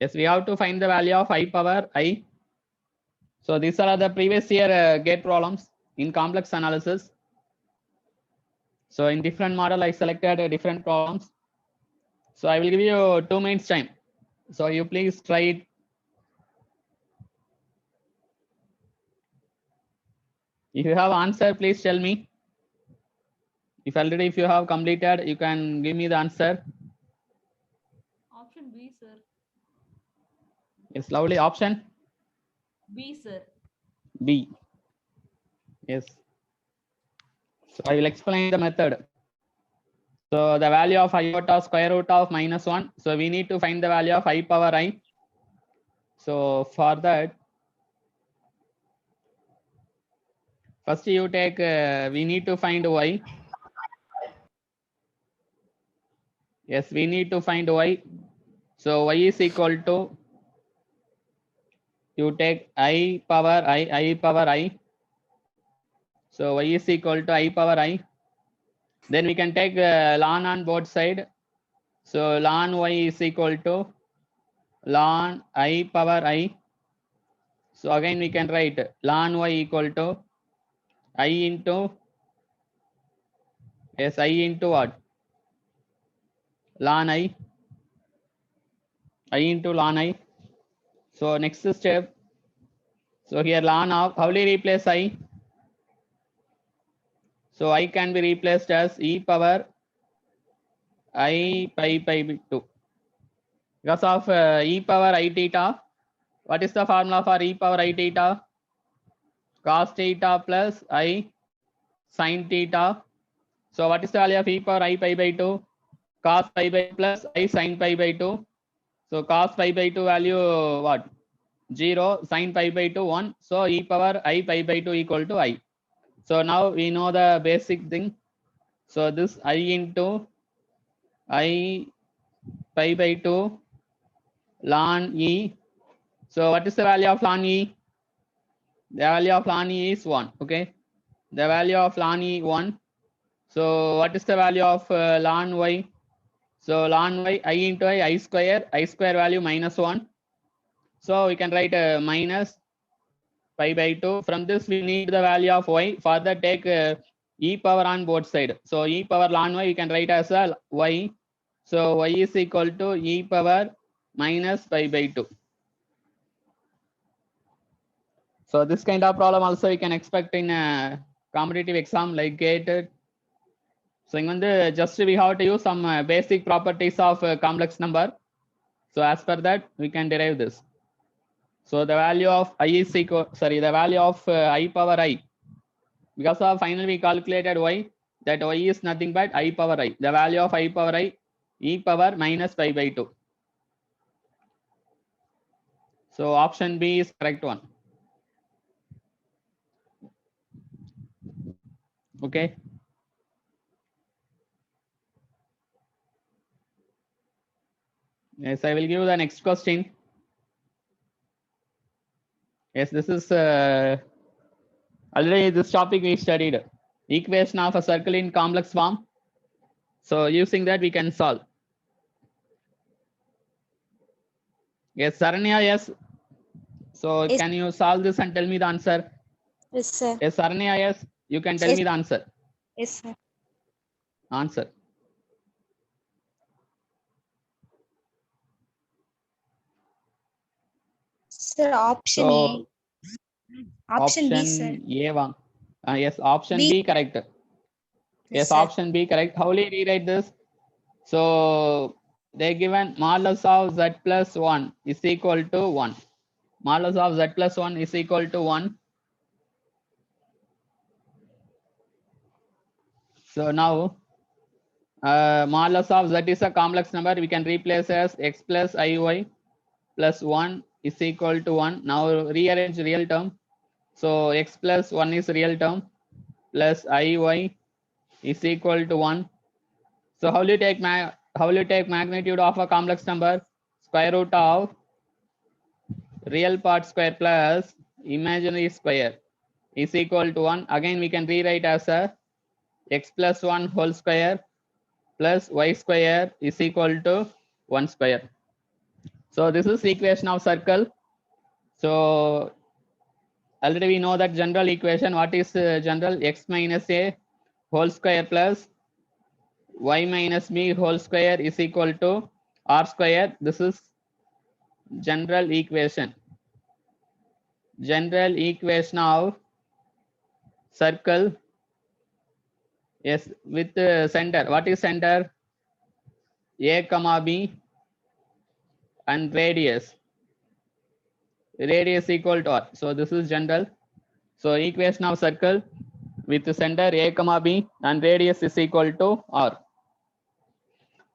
Yes, we have to find the value of I power I. So these are the previous year gate problems in complex analysis. So in different model, I selected different problems. So I will give you 2 minutes time. So you please try it. If you have answer, please tell me. If you have completed, you can give me the answer. Option B, sir. Yes, lovely. Option B, sir. B. Yes. So I will explain the method. So the value of iota square root of -1. So we need to find the value of I power I. So for that, first you take, we need to find y. Yes, we need to find y. So y is equal to, you take I power I power I. So y is equal to I power I. Then we can take ln on both side. So ln y is equal to ln I power I. So again we can write ln y equal to I into, yes, I into what? Ln I into ln I. So next step. So here ln of, how will we replace I? So I can be replaced as e power I pi 2. Because of e power I theta. What is the formula for e power I theta? Cos theta plus I sin theta. So what is the value of e power I pi by 2? Cos pi by plus I sin pi by 2. So cos pi by 2 value what? 0, sin pi by 2 1. So e power I pi by 2 equal to I. So now we know the basic thing. So this I into I pi by 2 ln E. So what is the value of ln E? The value of ln E is 1. Okay. The value of ln E 1. So what is the value of ln Y? So ln Y, I into I square value -1. So we can write minus pi by 2. From this we need the value of y. Further take e power on both side. So e power ln y we can write as a y. So y is equal to e power minus pi by 2. So this kind of problem also you can expect in a competitive exam like GATE. So just we have to use some basic properties of complex number. So as per that we can derive this. So the value of I is equal, the value of I power I. Because of finally we calculated y, that y is nothing but I power I. The value of I power I, e power minus pi by 2. So option B is correct one. Okay. Yes, I will give the next question. Yes, this is already this topic we studied. Equation of a circle in complex form. So using that we can solve. Yes, Saranya, yes. So Yes. can you solve this and tell me the answer? Yes, sir. Yes, Saranya, yes. You can tell Yes. me the answer. Yes, sir. Answer. Sir, option So A. Option B, sir. A one. Yes, option B. B correct. Yes, sir. option B correct. How will we rewrite this? So they given modulus of z plus 1 is equal to 1. Modulus of z plus 1 is equal to 1. So now modulus of z is a complex number. We can replace as x plus iy plus 1 is equal to 1. Now rearrange real term. So x plus 1 is real term plus iy is equal to 1. So how will you take magnitude of a complex number? Square root of real part square plus imaginary square is equal to 1. Again we can rewrite as a x plus 1 whole square plus y square is equal to 1 square. So this is equation of circle. So already we know that general equation. What is general? X minus a whole square plus y minus b whole square is equal to r square. This is general equation. General equation of circle. Yes, with center. What is center? A comma b and radius. Radius equal to r. So this is general. So equation of circle with center a comma b and radius is equal to r.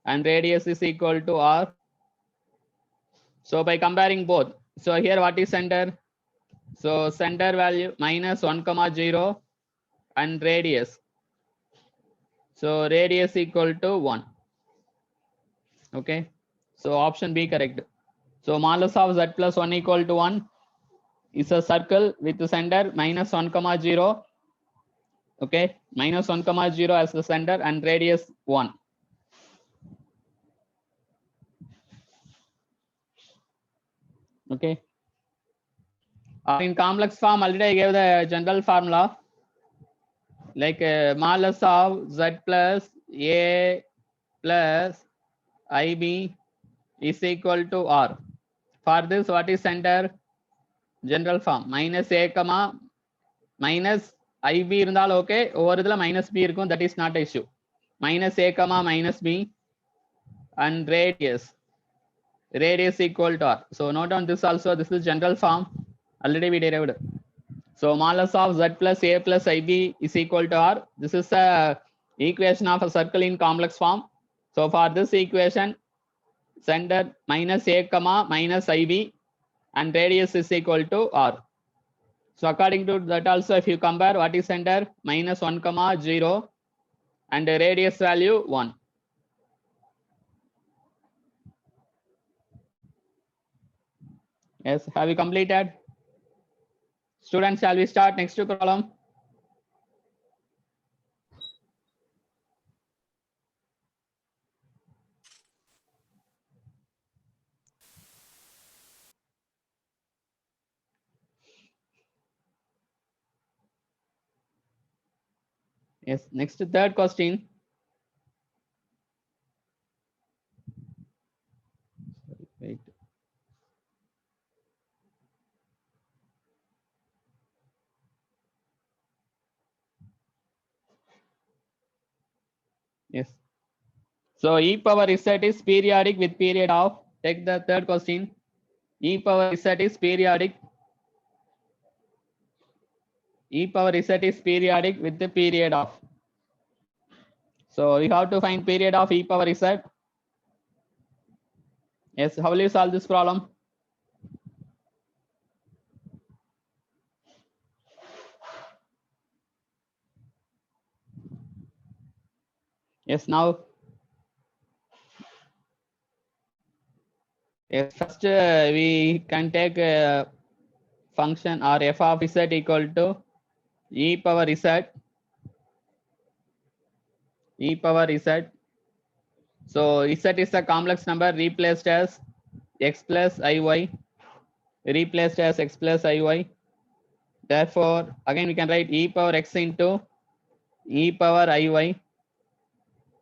And radius is equal to r. So by comparing both, so here what is center? So center value minus 1 comma 0 and radius. So radius equal to 1. Okay. So option B correct. So modulus of z plus 1 equal to 1 is a circle with the center minus 1 comma 0. Okay. Minus 1 comma 0 as the center and radius 1. Okay. In complex form already I gave the general formula. Like modulus of z plus a plus ib is equal to r. For this, what is center? General form minus a comma minus ib இருந்தால் okay, ஒவ்வொரு இதுல minus b இருக்கும், that is not an issue. Minus a comma minus b and radius equal to r. So note on this also, this is general form, already we derived. So modulus of z plus a plus ib is equal to r. This is a equation of a circle in complex form. So for this equation, center minus a comma minus ib and radius is equal to r. So according to that also, if you compare what is center, minus 1 comma 0 and the radius value 1. Yes, have you completed? Students, shall we start next problem? Yes, next third question. Wait. Yes. So e power z is periodic with period of, take the third question. E power z is periodic. E power z is periodic with the period of. So we have to find period of e power z. Yes, how will you solve this problem? Yes, now. Yes, first we can take a function or f of z equal to e power z. E power z. So z is a complex number replaced as x plus iy. Replaced as x plus iy. Therefore, again we can write e power x into e power iy.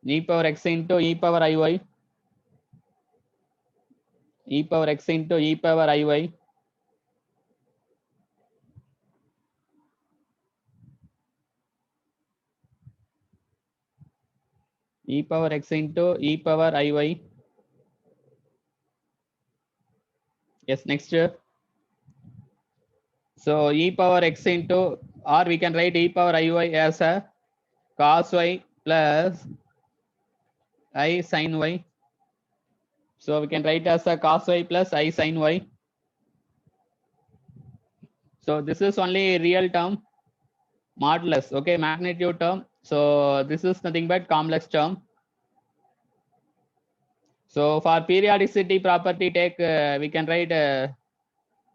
E power x into e power iy. E power x into e power iy. E power x into e power iy. Yes, next. So e power x into, or we can write e power iy as a cos y plus I sin y. So we can write as a cos y plus I sin y. So this is only real term, modulus, okay, magnitude term. So this is nothing but complex term. So for periodicity property, take we can write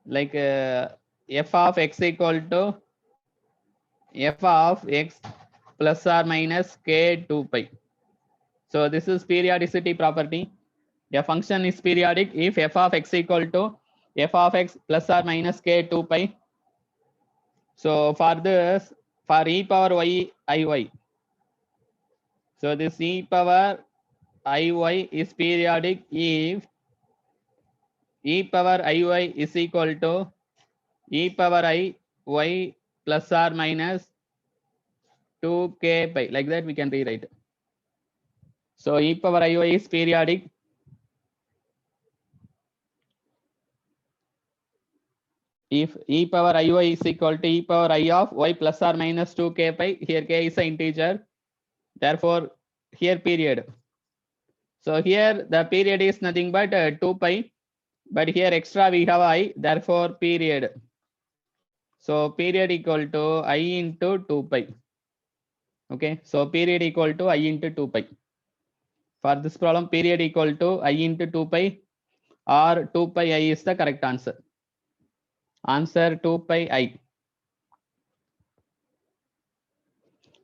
like f of x equal to f of x plus or minus k 2 pi. So this is periodicity property. a function is periodic if f of x equal to f of x plus or minus k 2 pi. So for this, for e power y iy, so this e power iy is periodic if e power iy is equal to e power I y plus or minus 2k pi. Like that we can rewrite. So e power iy is periodic if e power iy is equal to e power I of y plus or minus 2k pi. Here k is an integer. Therefore, here period. So here the period is nothing but 2 pi. But here extra we have I. Therefore, period. So period equal to I into 2 pi. Okay. So period equal to I into 2 pi. For this problem, period equal to I into 2 pi or 2 pi I is the correct answer. Answer 2 pi I.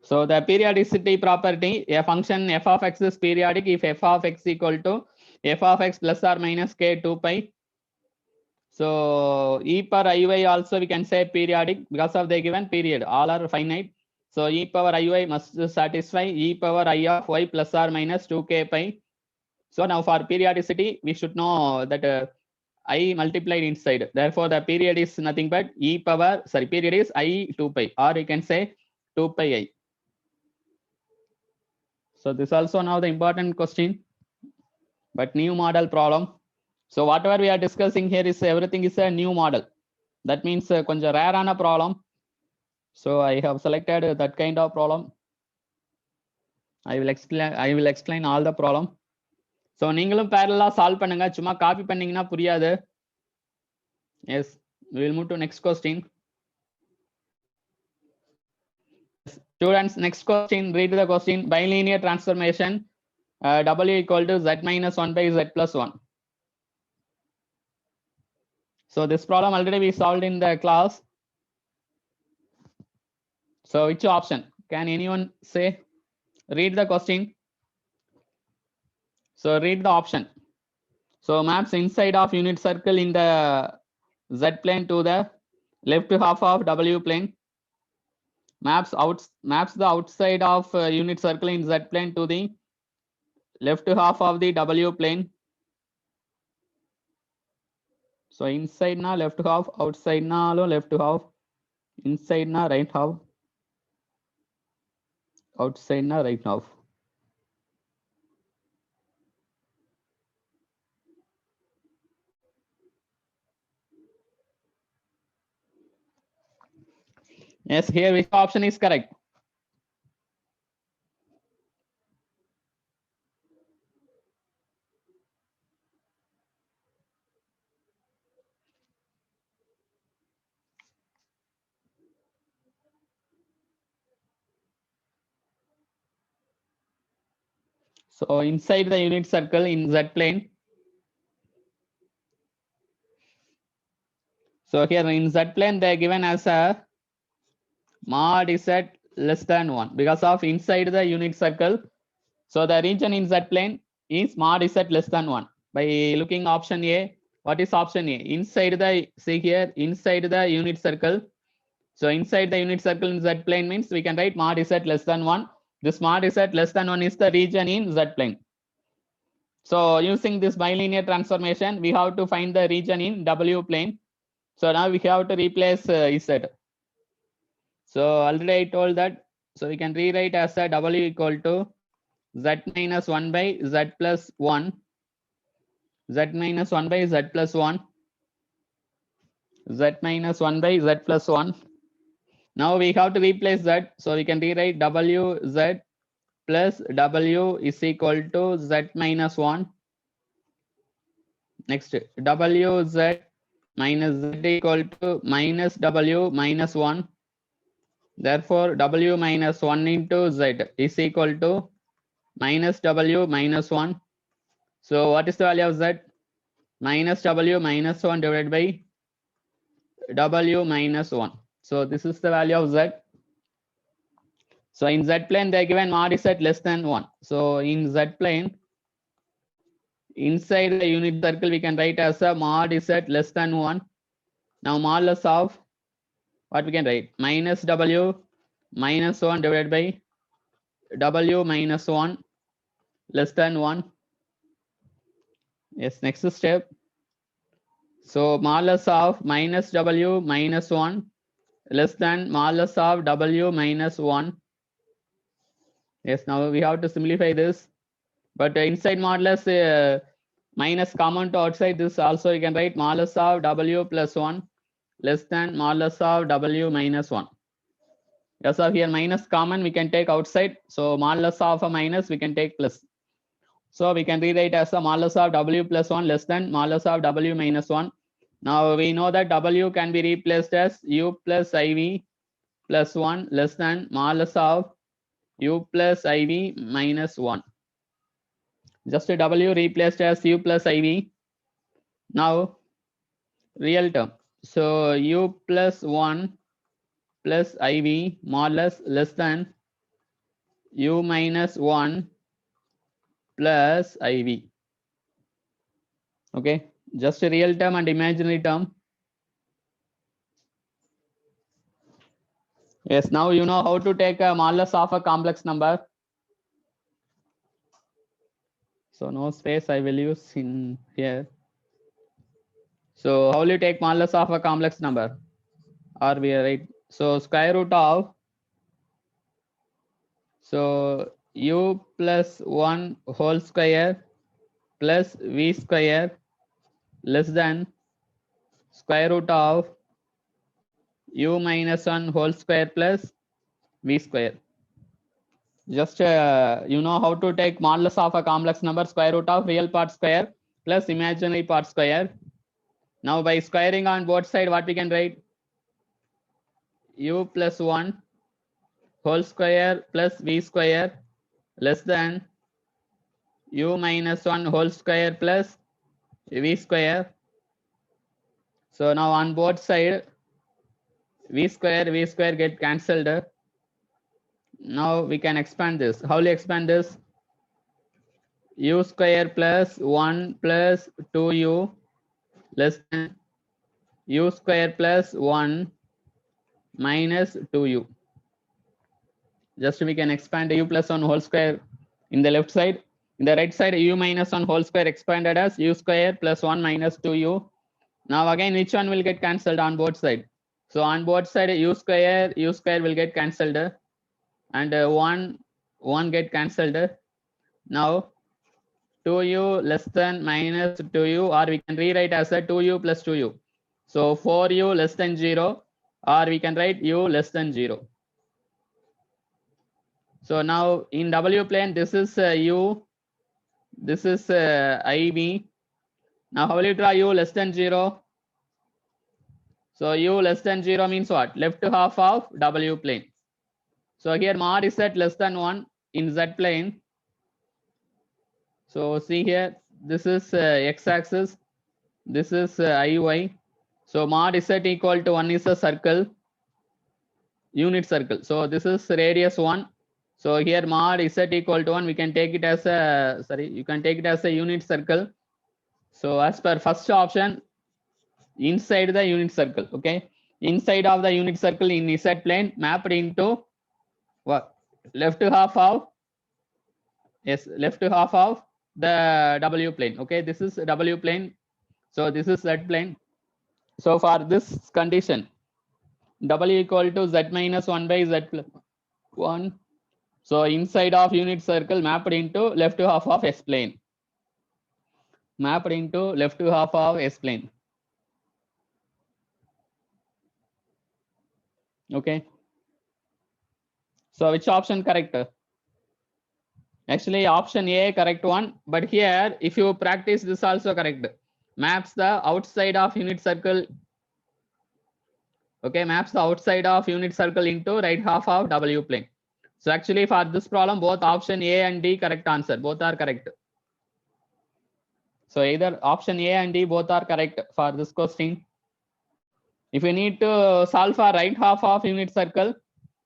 So the periodicity property, a function f of x is periodic if f of x equal to f of x plus or minus k 2 pi. So e power iy also we can say periodic because of the given period. All are finite. So e power iy must satisfy e power I of y plus or minus 2k pi. So now for periodicity, we should know that I multiplied inside. Therefore, the period is nothing but e power, sorry, period is I 2 pi, or you can say 2 pi I. So this also now the important question, but new model problem. So whatever we are discussing here is everything is a new model. That means konja rare ana problem. So I have selected that kind of problem. I will explain all the problem. So நீங்களும் parallel solve பண்ணுங்க, சும்மா copy பண்ணீங்கன்னா புரியாது. Yes, we will move to next question. Students, next question, read the question. Bilinear transformation, w equal to z minus 1 by z plus 1. So this problem already we solved in the class. So which option? Can anyone say? Read the question. So read the option. So maps inside of unit circle in the z plane to the left half of w plane. Maps the outside of unit circle in z plane to the left half of the w plane. So inside na left half, outside na left half, inside na right half, outside na right half. Yes, here which option is correct? So inside the unit circle in z plane. So here in z plane they are given as a mod z less than 1 because of inside the unit circle. So the region in z plane is mod z less than 1. By looking option A, what is option A? Inside the, see here, inside the unit circle. So inside the unit circle in z plane means we can write mod z less than 1. This mod z less than 1 is the region in z plane. So using this bilinear transformation, we have to find the region in w plane. So now we have to replace z. So already I told that. So we can rewrite as a w equal to z minus 1 by z plus 1. Z minus 1 by z plus 1. Z minus 1 by z plus 1. Now we have to replace that. So we can rewrite wz plus w is equal to z minus 1. Next, wz minus z equal to minus w minus 1. Therefore, w minus 1 into z is equal to minus w minus 1. So what is the value of z? Minus w minus 1 divided by w minus 1. So this is the value of z. So in z plane they are given mod z less than 1. So in z plane inside the unit circle we can write as a mod z less than 1. Now modulus of what we can write minus w minus 1 divided by w minus 1 less than 1. Yes, next step. So modulus of minus w minus 1 less than modulus of w minus 1. Yes, now we have to simplify this. But inside modulus minus common to outside this also you can write modulus of w plus 1 less than modulus of w minus 1. Yes, so here minus common we can take outside. So modulus of a minus we can take plus. So we can rewrite as a modulus of w plus 1 less than modulus of w minus 1. Now we know that w can be replaced as u plus iv plus 1 less than modulus of u plus iv minus 1. Just a w replaced as u plus iv. Now real term. So u plus 1 plus iv modulus less than u minus 1 plus iv. Okay, just a real term and imaginary term. Yes, now you know how to take a modulus of a complex number. So no space I will use in here. So how will you take modulus of a complex number? Or we write so square root of so u plus 1 whole square plus v square less than square root of u minus 1 whole square plus v square. Just you know how to take modulus of a complex number, square root of real part square plus imaginary part square. Now by squaring on both sides, what we can write? U plus 1 whole square plus v square less than u minus 1 whole square plus v square. So now on both sides, v square get cancelled. Now we can expand this. How will you expand this? U square plus 1 plus 2u less than u square plus 1 minus 2u. Just we can expand u plus 1 whole square in the left side. In the right side, u minus 1 whole square expanded as u square plus 1 minus 2u. Now again, which one will get cancelled on both sides? So on both sides, u square will get cancelled, and 1 get cancelled. Now 2u less than minus 2u, or we can rewrite as a 2u plus 2u. So 4u less than 0, or we can write u less than 0. So now in w plane, this is u, this is iv. Now how will you draw u less than 0? So u less than 0 means what? Left half of w plane. So here mod is at less than 1 in z plane. So see here, this is x-axis, this is iy. So mod z equal to 1 is a circle, unit circle. So this is radius 1. So here mod z equal to 1, we can take it as a, you can take it as a unit circle. So as per first option, inside the unit circle, okay? Inside of the unit circle in z plane mapped into what? Left half of, yes, left half of the w plane, okay? This is w plane. So this is z plane. So for this condition, w equal to z minus 1 by z plus 1. So inside of unit circle mapped into left half of s plane. Mapped into left half of s plane. Okay. So which option correct? Actually option A correct one, but here if you practice this also correct. Maps the outside of unit circle. Okay, maps the outside of unit circle into right half of w plane. So actually for this problem, both option A and D correct answer, both are correct. So either option A and D both are correct for this question. If you need to solve for right half of unit circle,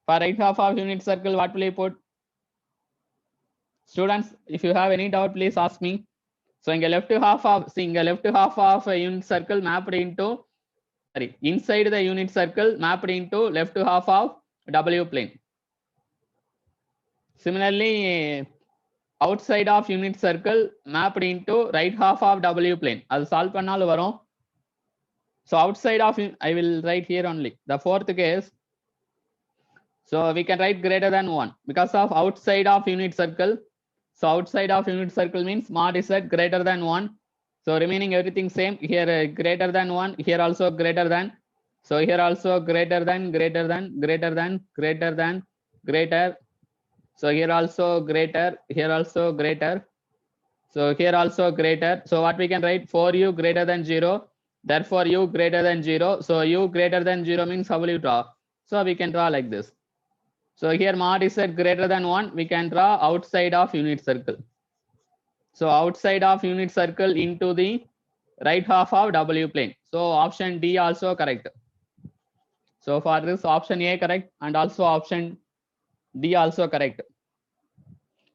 for right half of unit circle, what will you put? Students, if you have any doubt, please ask me. So inga left half of a unit circle mapped into, sorry, inside the unit circle mapped into left half of W plane. Similarly, outside of unit circle mapped into right half of W plane. Adu solve pannalu varum. So outside of, I will write here only the fourth case. So we can write greater than 1 because of outside of unit circle. So outside of unit circle means mod is at greater than 1. So remaining everything same here, greater than 1, here also greater than. So here also greater than, greater than, greater than, greater than, greater. So here also greater, here also greater. So here also greater. So what we can write, for u greater than 0, therefore u greater than 0. So u greater than 0 means how will you draw? So we can draw like this. So here mod is at greater than 1, we can draw outside of unit circle. So outside of unit circle into the right half of W plane. So option D also correct. So for this option A correct and also option D also correct.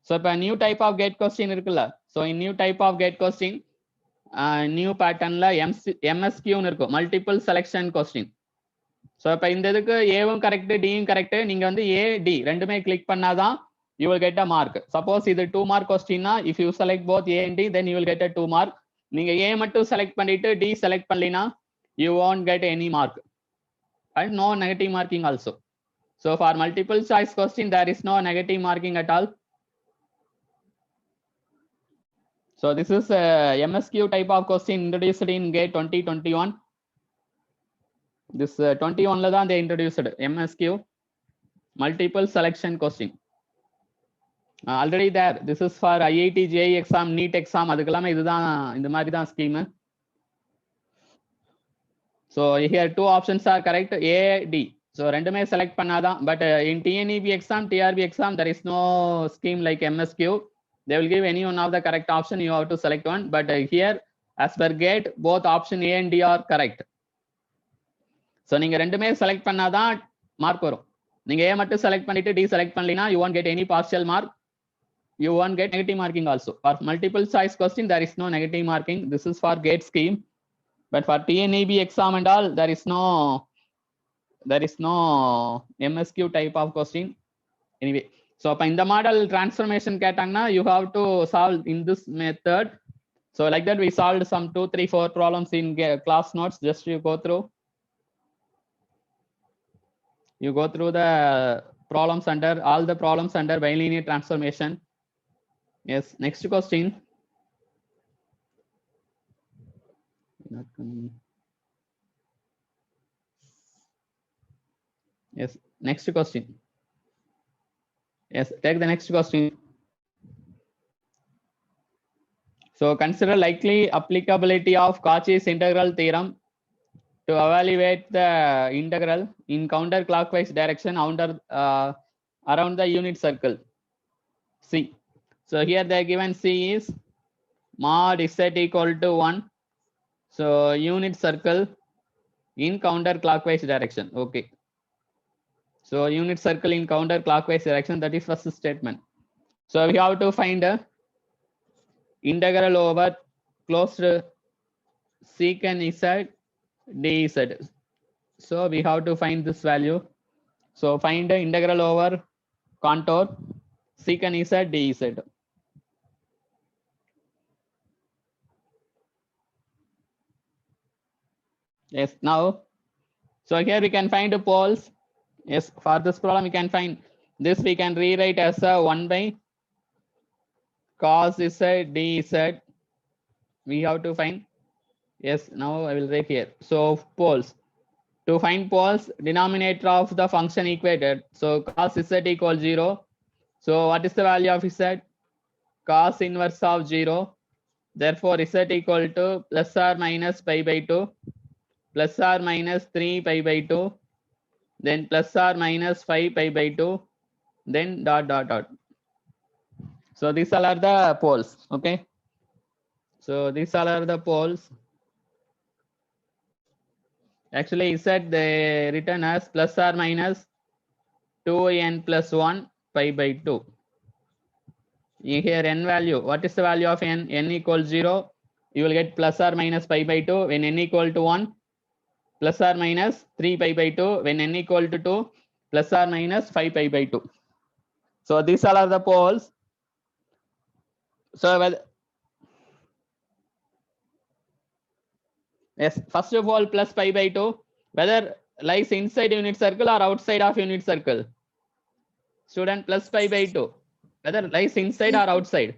So if a new type of gate question irukla. So in new type of gate question, new pattern la MSQ nu irukum, multiple selection question. So இப்ப இந்த இதுக்கு ஏவும் correct டியும் correct, நீங்க வந்து ஏ D ரெண்டுமே click பண்ணாதான் you will get a mark. Suppose இது 2 mark question னா, if you select both A and D, then you will get a 2 mark. நீங்க A மட்டும் select பண்ணிட்டு D select பண்ணலினா you won't get any mark and no negative marking also. So for multiple choice question there is no negative marking at all. So this is a MSQ type of question introduced in GATE 2021. This 21 la தான் they introduced MSQ multiple selection question. Already there, this is for IIT JEE exam, NEET exam, அதுக்கெல்லாம் இதுதான் இந்த மாதிரி தான் scheme. So here two options are correct, A, D. So ரெண்டுமே select பண்ணாதான், but in TNEB exam, TRB exam there is no scheme like MSQ. They will give any one of the correct option, you have to select one, but here as per GATE both option A and D are correct. So நீங்க ரெண்டுமே select பண்ணாதான் mark வரும். நீங்க A மட்டும் select பண்ணிட்டு D select பண்ணலினா you won't get any partial mark. You won't get negative marking also. For multiple choice question there is no negative marking. This is for GATE scheme, but for TNEB exam and all there is no MSQ type of question. Anyway, so in the model transformation கேட்டாங்கன்னா you have to solve in this method. So like that we solved some 2 3 4 problems in class notes. Just you go through the problems under all the problems under bilinear transformation. Yes, next question. Yes, next question. Yes, take the next question. So consider likely applicability of Cauchy's integral theorem to evaluate the integral in counterclockwise direction around the unit circle C. So here they given C is mod z equal to 1. So unit circle in counterclockwise direction. Okay. So unit circle in counterclockwise direction, that is first statement. So we have to find a integral over closed secant z dz. So we have to find this value. So find the integral over contour secant z dz. Yes, now so here we can find the poles. Yes, for this problem we can find this, we can rewrite as a 1 by cos z dz. We have to find, yes, now I will write here. So poles, to find poles, denominator of the function equated. So cos z equals 0. So what is the value of z? Cos inverse of 0. Therefore z equal to plus or minus pi by 2, plus or minus 3 pi by 2, then plus or minus 5 pi by 2, then dot dot dot. So these all are the poles. Okay, so these all are the poles. Actually z they written as plus or minus 2n plus 1 pi by 2. Here n value. What is the value of n? N equals 0. You will get plus or minus pi by 2 when n equal to 1. Plus or minus 3 pi by 2 when n equal to 2. Plus or minus 5 pi by 2. So these all are the poles. So yes, first of all, plus pi by 2, whether lies inside unit circle or outside of unit circle. Student, plus pi by 2, whether lies inside or outside.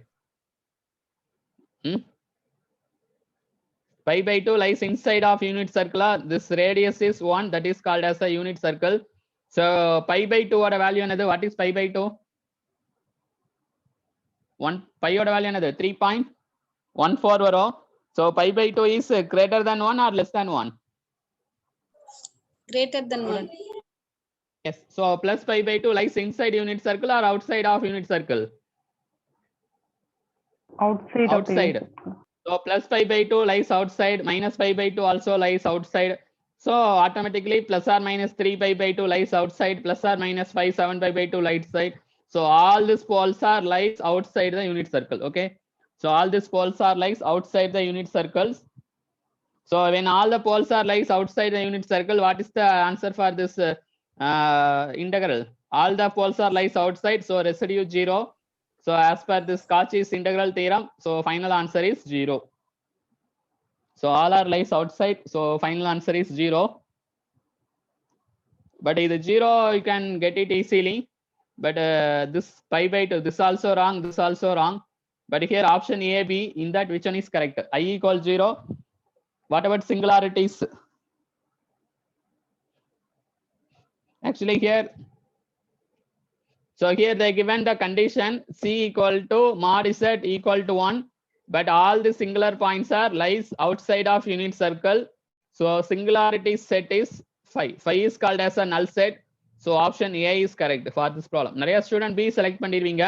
Pi by 2 lies inside of unit circle. This radius is 1, that is called as a unit circle. So pi by 2 oda value another. What is pi by 2? 1 pi oda value another 3.14 varo. So pi by 2 is greater than 1 or less than 1? Greater than 1. Yes. So plus pi by 2 lies inside unit circle or outside of unit circle? Outside. Outside. So plus pi by 2 lies outside, minus pi by 2 also lies outside. So automatically plus or minus 3 pi by 2 lies outside, plus or minus 7 pi by 2 lies outside. So all these poles are lies outside the unit circle. Okay. So all these poles are lies outside the unit circles. So when all the poles are lies outside the unit circle, what is the answer for this integral? All the poles are lies outside, so residue 0. So as per this Cauchy's integral theorem, so final answer is 0. So all are lies outside, so final answer is 0. But the 0 you can get it easily. But this pi by 2, this also wrong, this also wrong. But here option A, B, in that which one is correct? I equals 0. What about singularities? Actually here, so here they given the condition C equal to mod Z equal to 1, but all the singular points are lies outside of unit circle. So singularity set is 5. 5 is called as a null set. So option A is correct for this problem. நிறைய student B select பண்ணிடுவீங்க.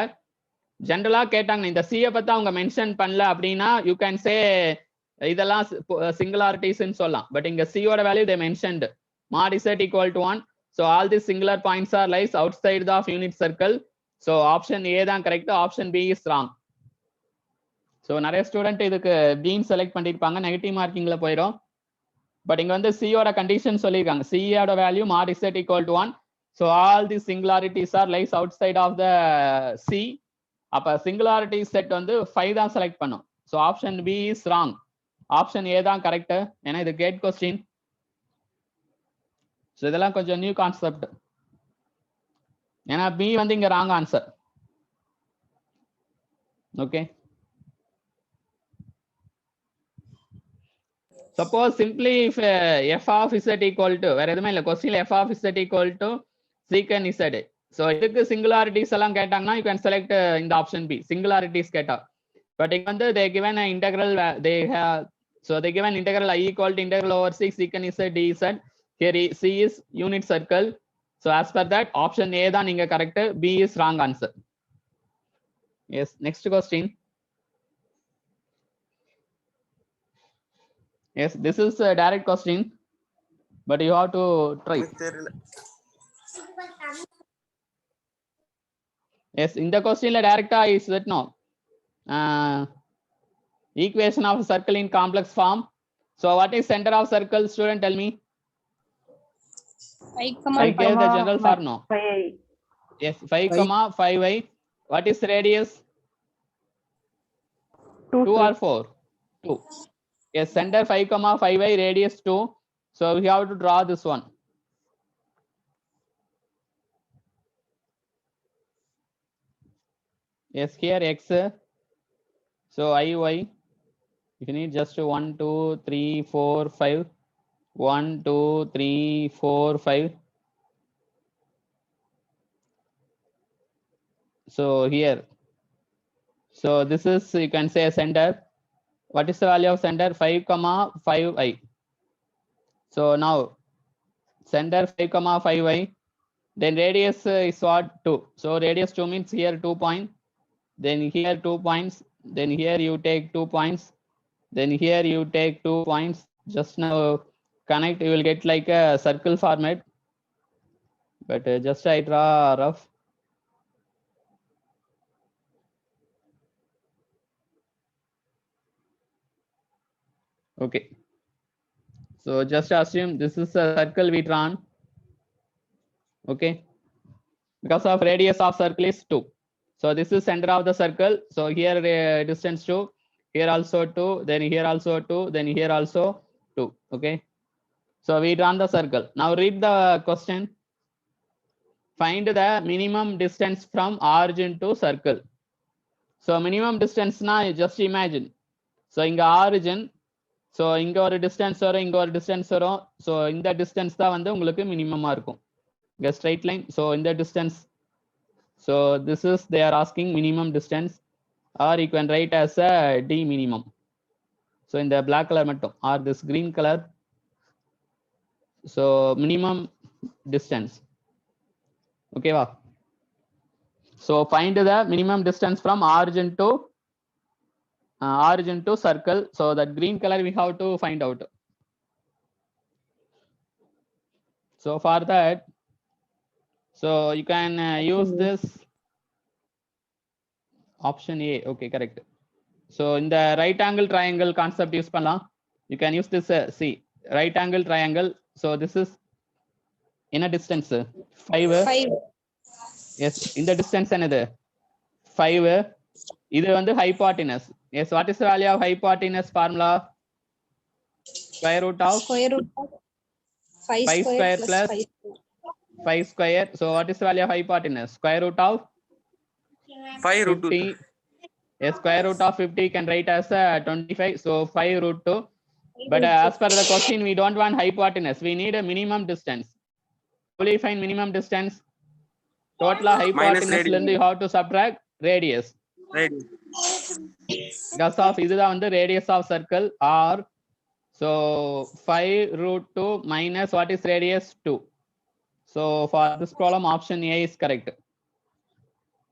ஜென்ரலா கேட்டாங்க இந்த C பத்தி அவங்க mention பண்ணல அப்படின்னா you can say இதெல்லாம் singularities ன்னு சொல்லலாம். But இங்க C ஓட value they mentioned mod Z equal to 1. So all these singular points are lies outside of unit circle. So option A தான் correct. Option B is wrong. So நிறைய student இதுக்கு B select பண்ணிருப்பாங்க, negative மார்க்கிங்ல போயிடும். But இங்க வந்து C ஓட condition சொல்லிருக்காங்க. C ஓட value mod Z equal to 1. So all these singularities are lies outside of the C. அப்ப singularity set வந்து 5 தான் செலக்ட் பண்ணும். So option B is wrong. Option A தான் கரெக்ட். ஏன்னா இது கேட் கொஸ்டின். So இதெல்லாம் கொஞ்சம் நியூ கான்செப்ட். ஏன்னா B வந்து இங்க wrong answer. Okay. Suppose simply if f of z equal to வேற எதுவுமே இல்ல, கொஸ்டின்ல f of z equal to secant z. So இதுக்கு singularities எல்லாம் கேட்டாங்கன்னா you can select இந்த option B, singularities கேட்டா. But இங்க வந்து they given an integral, they have, so they given integral I equal to integral over 6 secant z dz. Here C is unit circle. So as per that option A தான் நீங்க correct, B is wrong answer. Yes, next question. Yes, this is a direct question, but you have to try. Yes, in the question la direct is that no equation of circle in complex form. So what is center of circle, student, tell me? I gave the general form, no? 5i. Yes, 5 comma 5i. What is radius? 2 or 4? 2. Yes, center 5 comma 5i, radius 2. So we have to draw this one. Yes, here x. So iy. If you need just 1, 2, 3, 4, 5. 1, 2, 3, 4, 5. So here. So this is, you can say, a center. What is the value of center? 5 comma 5i. So now center 5 comma 5i. Then radius is what? 2. So radius 2 means here 2 points. Then here 2 points. Then here you take 2 points. Then here you take 2 points. Just now connect, you will get like a circle format. But just I draw rough. Okay. So just assume this is a circle we drawn. Okay. Because of radius of circle is 2. So this is center of the circle. So here distance 2, here also 2, then here also 2, then here also 2. Okay. So we drawn the circle. Now read the question. Find the minimum distance from origin to circle. So minimum distance na just imagine. So inga origin. So இங்க ஒரு distance வரும், இங்க ஒரு distance வரும். So இந்த distance தான் வந்து உங்களுக்கு minimum இருக்கும். இங்க straight line. So இந்த distance. So this is they are asking minimum distance, or you can write as a d minimum. So in the black color மட்டும், or this green color. So minimum distance. Okay va? So find the minimum distance from origin to circle. So that green color we have to find out. So for that, so you can use this option A. Okay, correct. So in the right angle triangle concept use பண்ணலாம். You can use this see right angle triangle. So this is in a distance 5. 5. Yes, in the distance என்னது 5. இது வந்து hypotenuse. Yes, what is the value of hypotenuse formula? Square root of Square root of 5 5 square plus 5. 5 square. So what is the value of hypotenuse? Square root of 5 root 2. 50. Yes, square root of 50 can write as 25. So 5 root 2. But as per the question, we don't want hypotenuse. We need a minimum distance. How will you find minimum distance? Total hypotenuse radius. you have to subtract radius. Radius. Because of this is the radius of circle r. So 5 root 2 minus what is radius 2. So for this problem, option A is correct.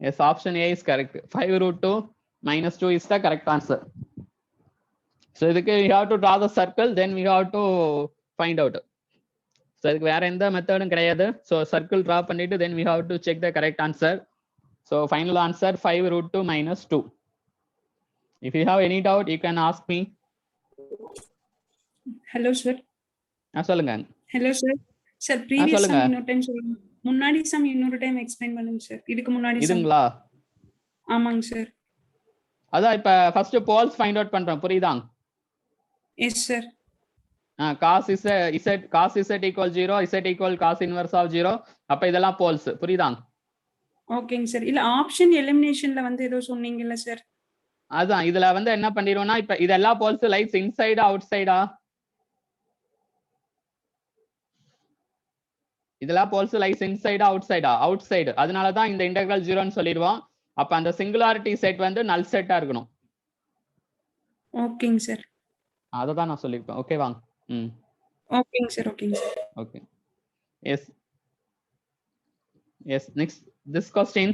Yes, option A is correct. 5 root 2 minus 2 is the correct answer. So we have to draw the circle, then we have to find out. So வேற எந்த மெத்தடும் கிடையாது. So circle draw பண்ணிட்டு then we have to check the correct answer. So final answer 5 root 2 minus 2. If you have any doubt, you can ask me. Hello sir. சொல்லுங்க. Hello sir. Sir previous சொல்லுங்க. sum இன்னொரு time சொல்லுங்க. முன்னாடி sum இன்னொரு time explain பண்ணுங்க sir. இதுக்கு முன்னாடி sum. இதுங்களா? ஆமாங்க சார். அதான் இப்ப ஃபர்ஸ்ட் போல்ஸ் ஃபைண்ட் அவுட் பண்றோம். புரியுதா? Yes sir. cos z cos z equal 0, z equal cos inverse of 0. அப்ப இதெல்லாம் போல்ஸ். புரியுதா? ஓகேங்க சார். இல்ல ஆப்ஷன் எலிமினேஷன்ல வந்து ஏதோ சொன்னீங்கல்ல சார். அதான் இதுல வந்து என்ன பண்ணிடுவோம்னா இப்ப இதெல்லாம் போல்ஸ் லைட்ஸ் இன்சைடா அவுட் சைடா? இதெல்லாம் போல்ஸ் லைட்ஸ் இன்சைடா அவுட் சைடா? Out side. அதனால தான் இந்த இன்டெகிரல் 0ன்னு சொல்லிடுவோம். அப்ப அந்த சிங்குலாரிட்டி செட் வந்து நல் செட்டா இருக்கணும். ஓகேங்க சார். அத தான் நான் சொல்லிருப்பேன். ஓகே வாங்க. ஓகேங்க சார். ஓகேங்க sir. Okay. Yes. Yes, next this question.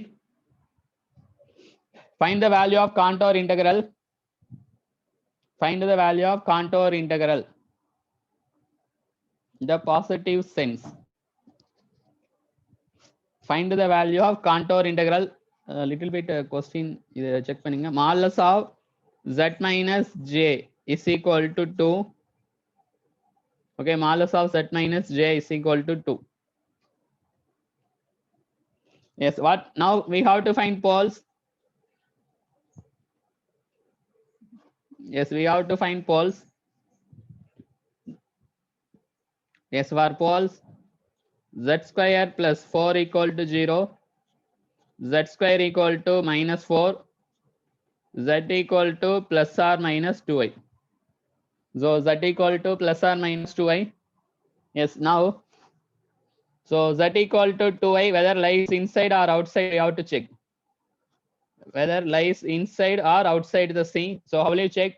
Find the value of contour integral. Find the value of contour integral. The positive sense. Find the value of contour integral. A little bit question check பண்ணுங்க. Modulus of z minus j is equal to 2. Okay, modulus of z minus j is equal to 2. Yes, what now we have to find poles. Yes, we have to find poles. Yes, for poles, z square plus 4 equal to 0, z square equal to minus 4, z equal to plus or minus 2i. So z equal to plus or minus 2i. Yes, now so z equal to 2i, whether lies inside or outside, you have to check. Whether lies inside or outside the C. So how will you check?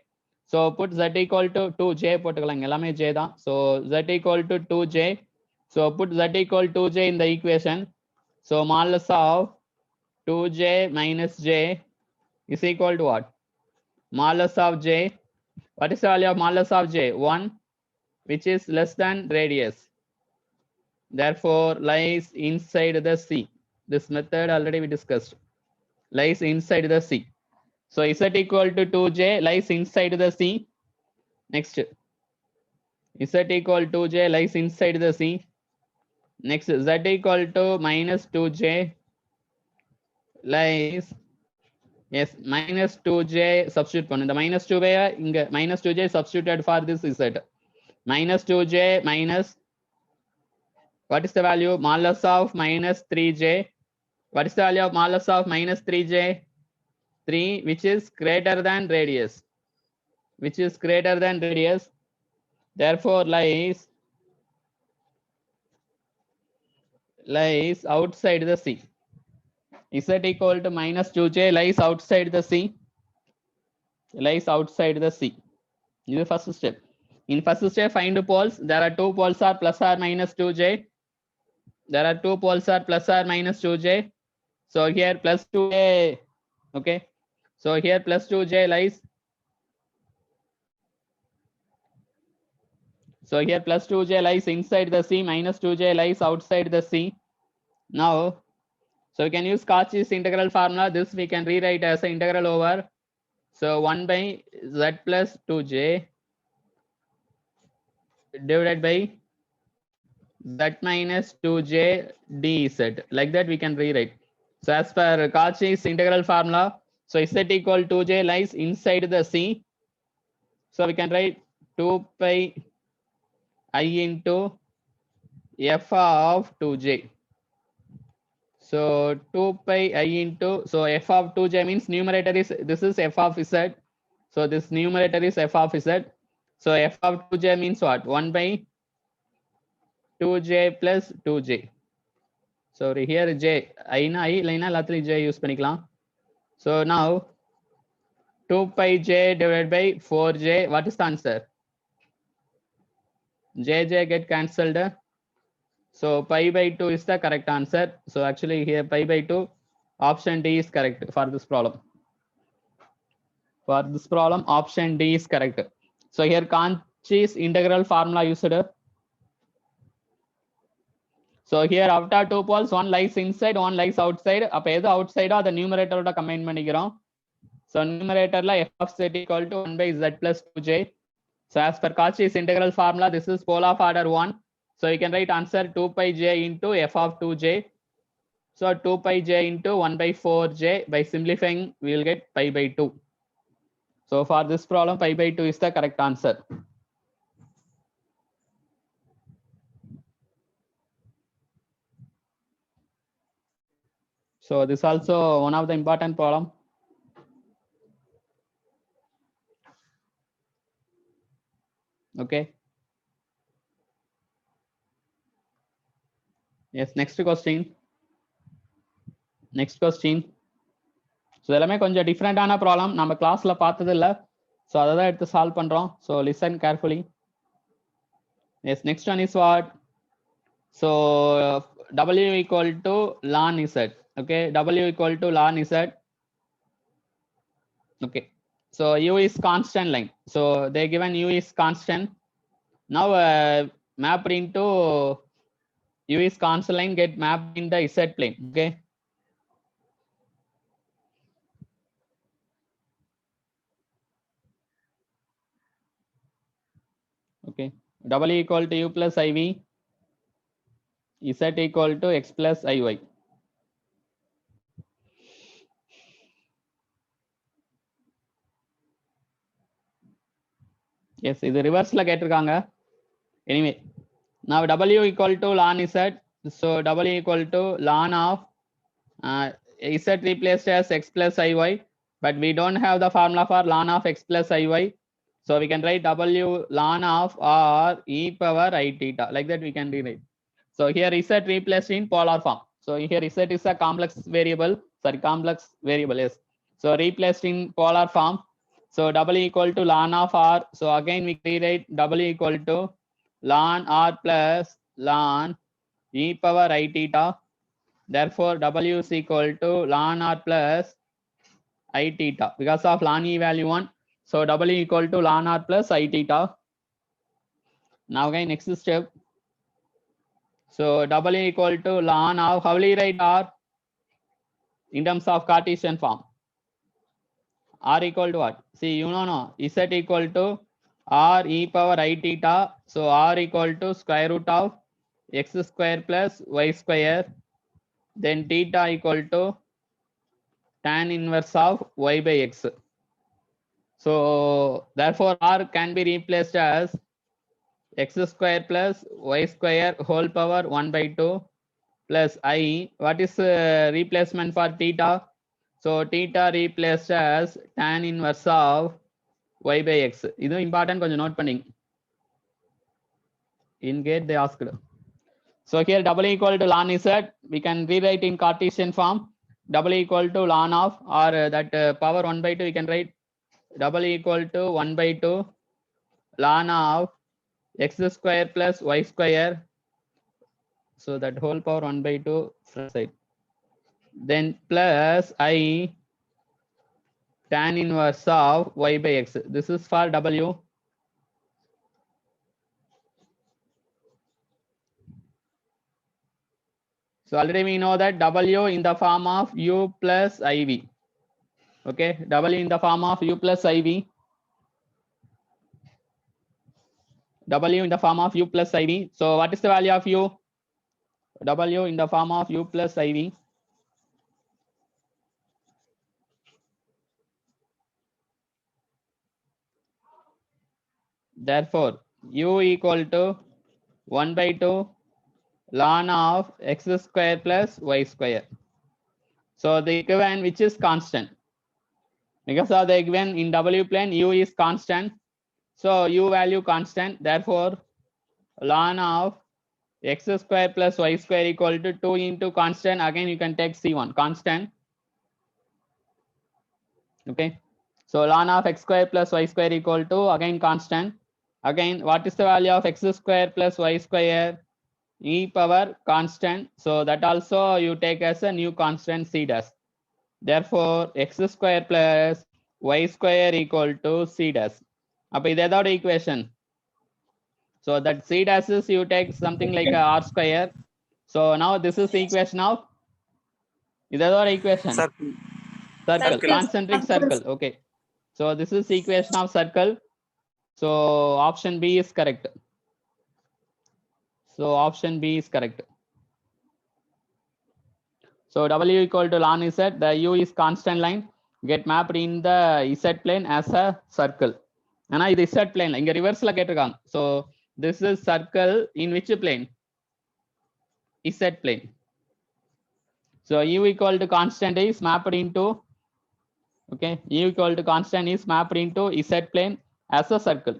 So put z equal to 2j போட்டுக்கலாம். எல்லாமே j தான். So z equal to 2j. So put z equal to 2j in the equation. So modulus of 2j minus j is equal to what? Modulus of j. What is the value of modulus of j? 1, which is less than radius. Therefore lies inside the C. This method already we discussed. Lies inside the C. So z equal to 2j lies inside the C. Next, Z equal to j lies inside the C. Next, Z equal to minus 2j lies, yes, minus 2j substitute பண்ணு. The minus 2 இங்க minus 2j substituted for this Z. Minus 2j minus, what is the value? Modulus of minus 3j. What is the value of modulus of minus 3j? 3, which is greater than radius. Which is greater than radius. Therefore, lies outside the C. Z equal to minus 2j lies outside the C. Lies outside the C. This is the first step. In first step, find the poles. There are two poles are plus or minus 2j. There are two poles are plus or minus 2j. So here plus 2j. Okay. So here plus 2j lies. So here plus 2j lies inside the C, minus 2j lies outside the C. Now, so we can use Cauchy's integral formula. This we can rewrite as an integral over. So 1 by z plus 2j divided by z minus 2j dz. Like that we can rewrite. So as per Cauchy's integral formula, so z equal to j lies inside the C. So we can write 2 pi I into f of 2j. So 2 pi I into, so f of 2j means numerator is, this is f of z. So this numerator is f of z. So f of 2j means what? 1 by 2j plus 2j. Sorry, here j, I na I, line எல்லாத்துலயும் j use பண்ணிக்கலாம். So now 2 pi j divided by 4j, what is the answer? J get cancelled. So pi by 2 is the correct answer. So actually here pi by 2, option D is correct for this problem. For this problem, option D is correct. So here Cauchy's integral formula used. So here after two poles, one lies inside, one lies outside. அப்ப எது outside the numerator ஓட combine பண்ணிக்கிறோம். So numerator la f of z equal to 1 by z plus 2j. So as per Cauchy's integral formula, this is pole of order 1. So you can write answer 2 pi j into f of 2j. So 2 pi j into 1 by 4j. By simplifying, we will get pi by 2. So for this problem, pi by 2 is the correct answer. So this is also one of the important problem. Okay. Yes, next question. Next question. So எல்லாமே கொஞ்சம் டிஃப்ரெண்டான problem நம்ம கிளாஸ்ல பார்த்தது இல்ல. So அதை தான் எடுத்து சால்வ் பண்றோம். So listen carefully. Yes, next one is what? So W equal to ln Z. Okay, W equal to ln Z. Okay, so U is constant line. So they given U is constant. Now mapped into U is constant line get mapped in the Z plane. Okay. Okay, W equal to U plus IV. Z equal to X plus IY. Yes, இது ரிவர்ஸ்ல கேட்டிருக்காங்க. Anyway, now W equal to ln Z. So W equal to ln of Z replaced as X plus IY, but we don't have the formula for ln of X plus IY. So we can write W ln of R e power I theta. Like that we can rewrite. So here Z replaced in polar form. So here Z is a complex variable. Sorry, complex variable. Yes. So replaced in polar form. So W equal to ln of R. So again we rewrite W equal to ln R plus ln e power I theta. Therefore W is equal to ln R plus I theta because of ln E value 1. So W equal to ln R plus I theta. Now again next step. So W equal to ln of, how will you write R? In terms of Cartesian form. R equal to what? See, you know, Z equal to r e power I theta. So r equal to square root of x square plus y square. Then theta equal to tan inverse of y by x. So therefore r can be replaced as x square plus y square whole power 1 by 2 plus I. What is replacement for theta? So theta replaced as tan inverse of y by x. இது important, கொஞ்சம் note பண்ணிங்க. In gate they asked. So here W equal to ln z, we can rewrite in Cartesian form. W equal to ln of, or that power 1 by 2, we can write W equal to 1 by 2 ln of x square plus y square. So that whole power 1 by 2 front side. Then plus I tan inverse of y by x. This is for W. So already we know that W in the form of u plus IV. Okay, W in the form of u plus IV. W in the form of u plus IV. So what is the value of u? W in the form of u plus IV. Therefore, u equal to 1 by 2 ln of x square plus y square. So the equivalent which is constant. Because of the equivalent in W plane, u is constant. So u value constant. Therefore, ln of x square plus y square equal to 2 into constant. Again, you can take C1 constant. Okay. So ln of x square plus y square equal to again constant. Again, what is the value of x square plus y square? E power constant. So that also you take as a new constant C dash. Therefore, x square plus y square equal to C dash. அப்ப இது எதோட equation? So that C dash is you take something like a r square. So now this is equation of, இது எதோட equation? Circle. Circle, Circle. concentric circle. Okay. So this is equation of circle. So option B is correct. So option B is correct. So W equal to ln z, the U is constant line, get mapped in the Z plane as a circle. ஆனா இது Z plane, இங்க reverseல கேட்டிருக்காங்க. So this is circle in which plane? Z plane. So U equal to constant is mapped into, okay, U equal to constant is mapped into Z plane as a circle.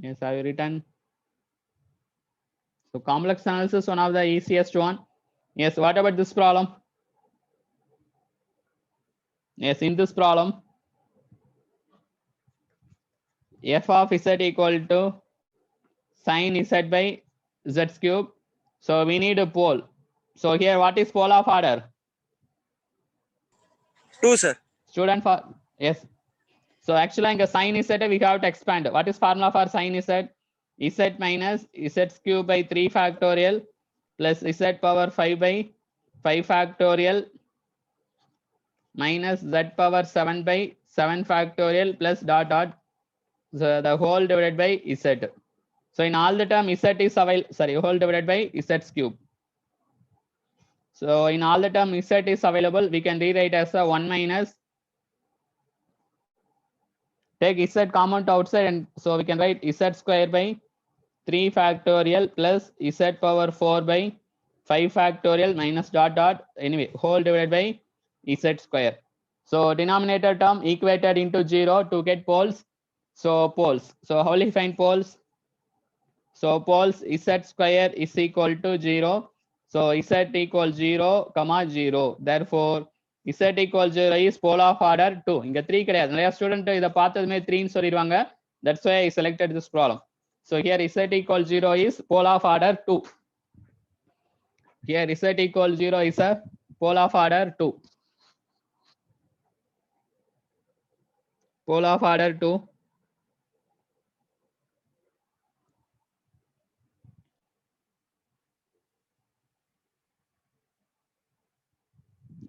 Yes, I have written. So complex analysis, one of the easiest one. Yes, what about this problem? Yes, in this problem, f of z equal to sin z by z cube. So we need a pole. So here, what is pole of order? 2, sir. Student for, yes. So actually, in sin z, we have to expand. What is formula for sin z? Z minus z cube by 3 factorial plus z power 5 by 5 factorial minus z power 7 by 7 factorial plus dot dot, so the whole divided by z. So in all the term z is available, sorry, whole divided by z cube. So in all the term z is available, we can rewrite as a 1 minus, take z common to outside, and so we can write z square by 3 factorial plus z power 4 by 5 factorial minus dot dot, anyway, whole divided by z square. So denominator term equated into 0 to get poles. So poles. So how will you find poles? So poles z square is equal to 0. So z equal 0, comma 0. Therefore, z equal 0 is pole of order 2. இங்க 3 கிடையாது. நிறைய student இதை பார்த்ததுமே 3 சொல்லிடுவாங்க. That's why I selected this problem. So here z equal 0 is pole of order 2. Here z equal 0 is a pole of order 2. Pole of order 2.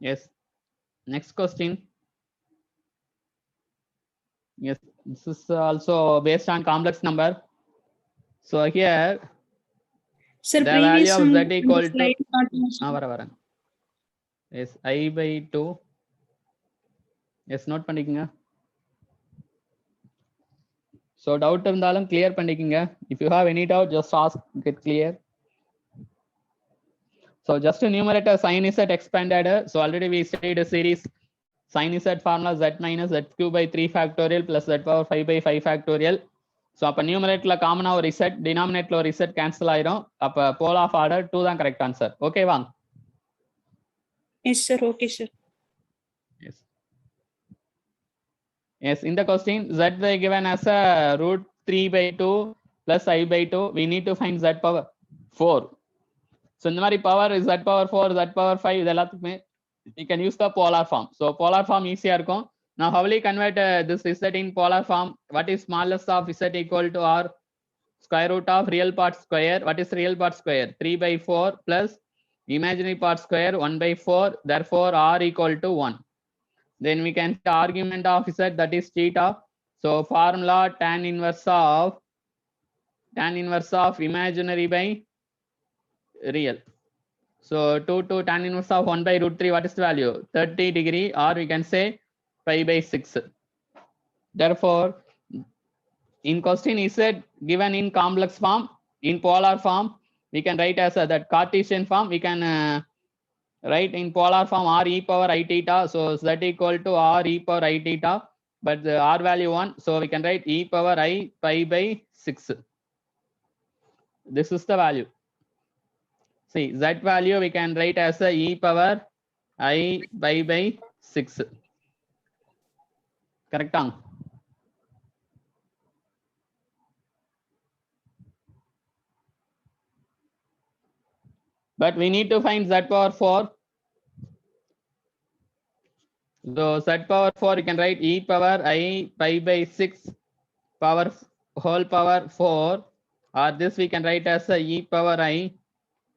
Yes. Next question. Yes, this is also based on complex number. So here Sir, the previous value of one z equal to slide காட்டுங்க sir. வரேன். Yes, I by 2. Yes, note பண்ணிக்கங்க. So doubt இருந்தாலும் clear பண்ணிக்கங்க. If you have any doubt, just ask, get clear. So just to numerator sin z expanded. So already we studied a series sin z formula z minus z cube by 3 factorial plus z power 5 by 5 factorial. So அப்ப numeratorல காமனா ஒரு z, denominatorல ஒரு z cancel ஆயிரும். அப்ப pole of order 2 தான் correct answer. Okay வாங்க. Yes sir, okay sir. Yes. Yes, in the question z by given as a root 3 by 2 plus I by 2. We need to find z power 4. So இந்த மாதிரி power z power 4, z power 5 இது எல்லாத்துக்குமே we can use the polar form. So polar form ஈஸியா இருக்கும். Now how will you convert this z in polar form? What is smallest of z equal to r square root of real part square? What is real part square? 3 by 4 plus imaginary part square 1 by 4. Therefore r equal to 1. Then we can say argument of z, that is theta. So formula tan inverse of imaginary by real. So 2 to tan inverse of 1 by root 3, what is the value? 30 degree, or we can say pi by 6. Therefore, in question is it given in complex form, in polar form, we can write as that Cartesian form, we can write in polar form r e power I theta. So z equal to r e power I theta, but the r value 1, so we can write e power I pi by 6. This is the value. See, z value we can write as a e power I pi by 6. Correct on? But we need to find z power 4. So z power 4, you can write e power I pi by 6 power whole power 4, or this we can write as a e power I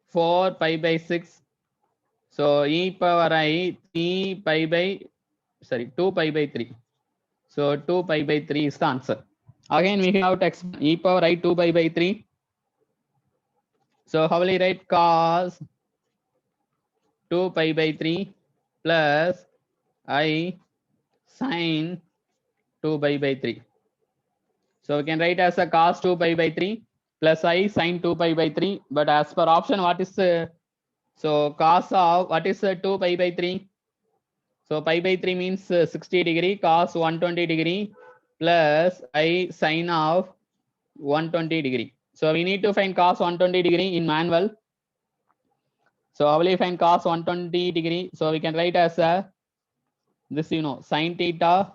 4 pi by 6. So e power I 2 pi by 3. So 2 pi by 3 is the answer. Again we have to e power I 2 pi by 3. So how will you write cos 2 pi by 3 plus I sin 2 pi by 3. So we can write as a cos 2 pi by 3 plus I sin 2 pi by 3. But as per option, what is so cos of what is 2 pi by 3? So pi by 3 means 60 degree, cos 120 degree plus I sin of 120 degree. So we need to find cos 120 degree in manual. So how will you find cos 120 degree? So we can write as a this, you know, sin theta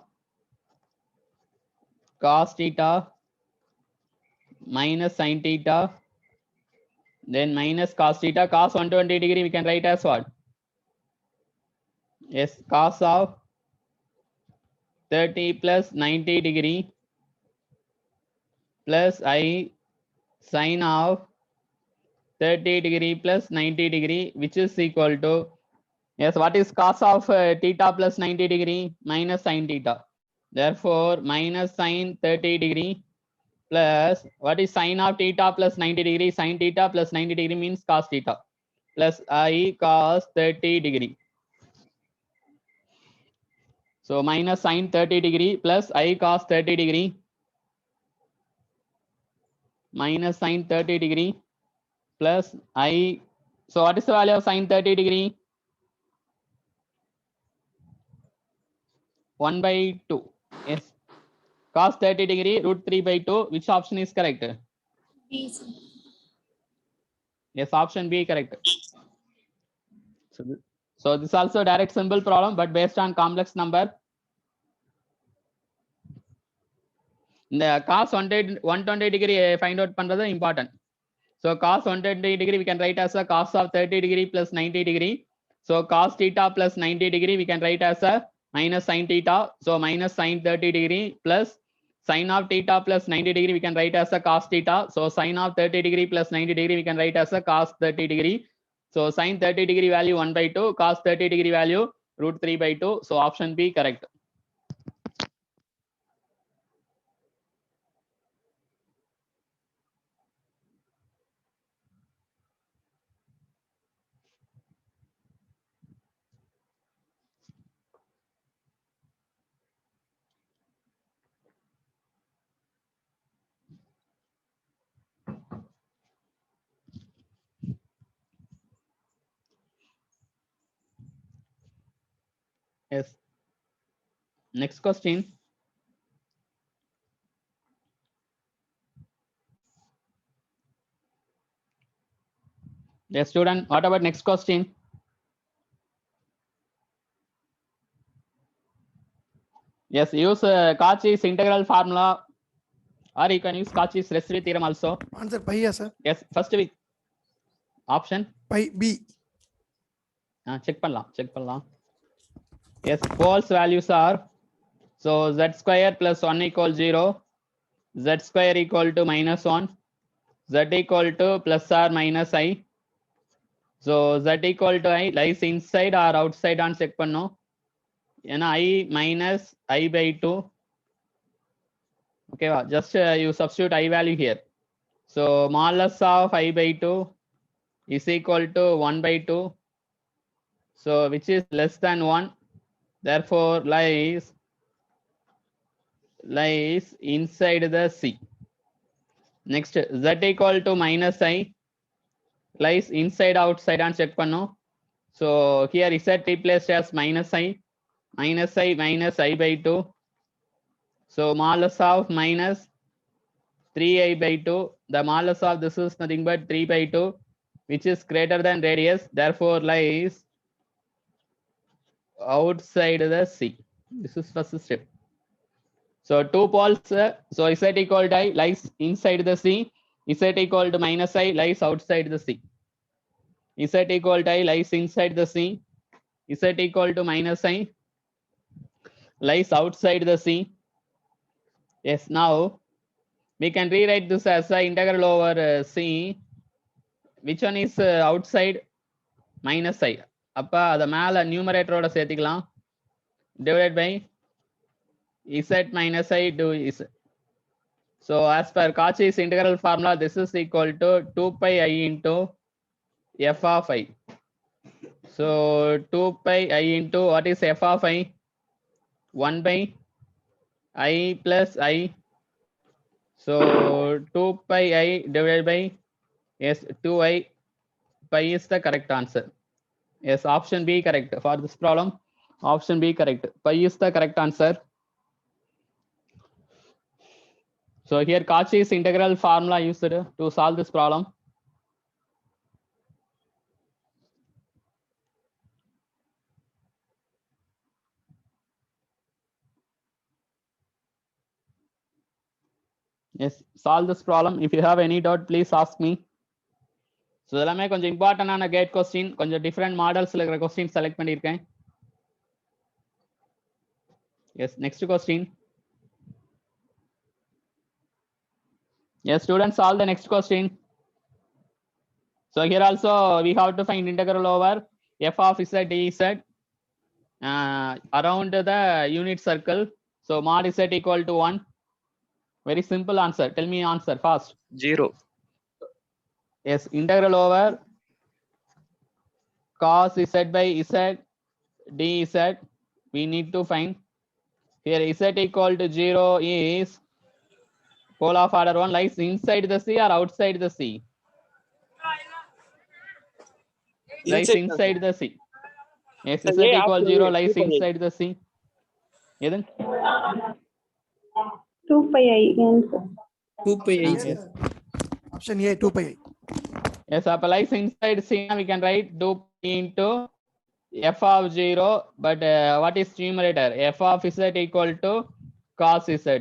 cos theta minus sin theta, then minus cos theta. Cos 120 degree we can write as what? Yes, cos of 30 plus 90 degree plus I sin of 30 degree plus 90 degree, which is equal to, yes, what is cos of theta plus 90 degree? Minus sin theta. Therefore minus sin 30 degree plus what is sin of theta plus 90 degree? Sin theta plus 90 degree means cos theta plus I cos 30 degree. So minus sin 30 degree plus I cos 30 degree minus sin 30 degree plus I. So what is the value of sin 30 degree? 1 by 2. Yes. Cos 30 degree root 3 by 2. Which option is correct? B, sir. Yes, option B correct. So this is also direct simple problem, but based on complex number. The cos 120 degree find out பண்றது important. So cos 120 degree we can write as a cos of 30 degree plus 90 degree. So cos theta plus 90 degree we can write as a minus sin theta. So minus sin 30 degree plus sin of theta plus 90 degree we can write as a cos theta. So sin of 30 degree plus 90 degree we can write as a cos 30 degree. So sin 30 degree value 1 by 2, cos 30 degree value root 3 by 2. So option B correct. Yes. Next question. Yes, student. What about next question? Yes, use Cauchy's integral formula, or you can use Cauchy's residual theorem also. Answer pi, yeah, sir. Yes, first week. Option. Pi B. Check பண்ணலாம். Yes, false values are, so z square plus 1 equal 0, z square equal to minus 1, z equal to plus or minus I. So z equal to I lies inside or outside on check பண்ணோம். ஏன்னா I minus I by 2. Okay, just you substitute I value here. So modulus of I by 2 is equal to 1 by 2. So which is less than 1. Therefore lies inside the C. Next, z equal to minus I lies inside outside and check பண்ணோம். So here z replaced as minus I minus I by 2. So modulus of minus 3I by 2. The modulus of this is nothing but 3 by 2, which is greater than radius. Therefore lies outside the C. This is first step. So 2 poles, so z equal to I lies inside the C, z equal to minus I lies outside the C. Z equal to I lies inside the C, z equal to minus I lies outside the C. Yes, now we can rewrite this as the integral over C. Which one is outside? Minus I. அப்ப அத மேல நியூமரேட்டரோட சேர்த்துக்கலாம். Divided by z minus I do z. So as per Cauchy's integral formula, this is equal to 2 pi I into f of I. So 2 pi I into what is f of I? 1 by I plus I. So 2 pi I divided by, yes, 2I. Pi is the correct answer. Yes, option B correct for this problem. Option B correct. Pi is the correct answer. So here Cauchy's integral formula used to solve this problem. Yes, solve this problem. If you have any doubt, please ask me. So இதெல்லாமே கொஞ்சம் இம்பார்ட்டன்டான gate question, கொஞ்சம் different மாடல்ஸ்ல இருக்கிற question select பண்ணியிருக்கேன். Yes, next question. Yes, students, solve the next question. So here also we have to find integral over f of z dz around the unit circle. So mod z equal to 1. Very simple answer. Tell me answer fast. 0. Yes, integral over cos z by z dz. We need to find. Here z equal to 0 is pole of order 1 lies inside the C or outside the C? Lies inside the C. Yes, z equal 0 lies inside the C. Edan? 2 pi I answer. 2 pi I. Option A, 2 pi I. Yes, up lies inside C. We can write 2 pi into f of 0. But what is numerator? F of z equal to cos z.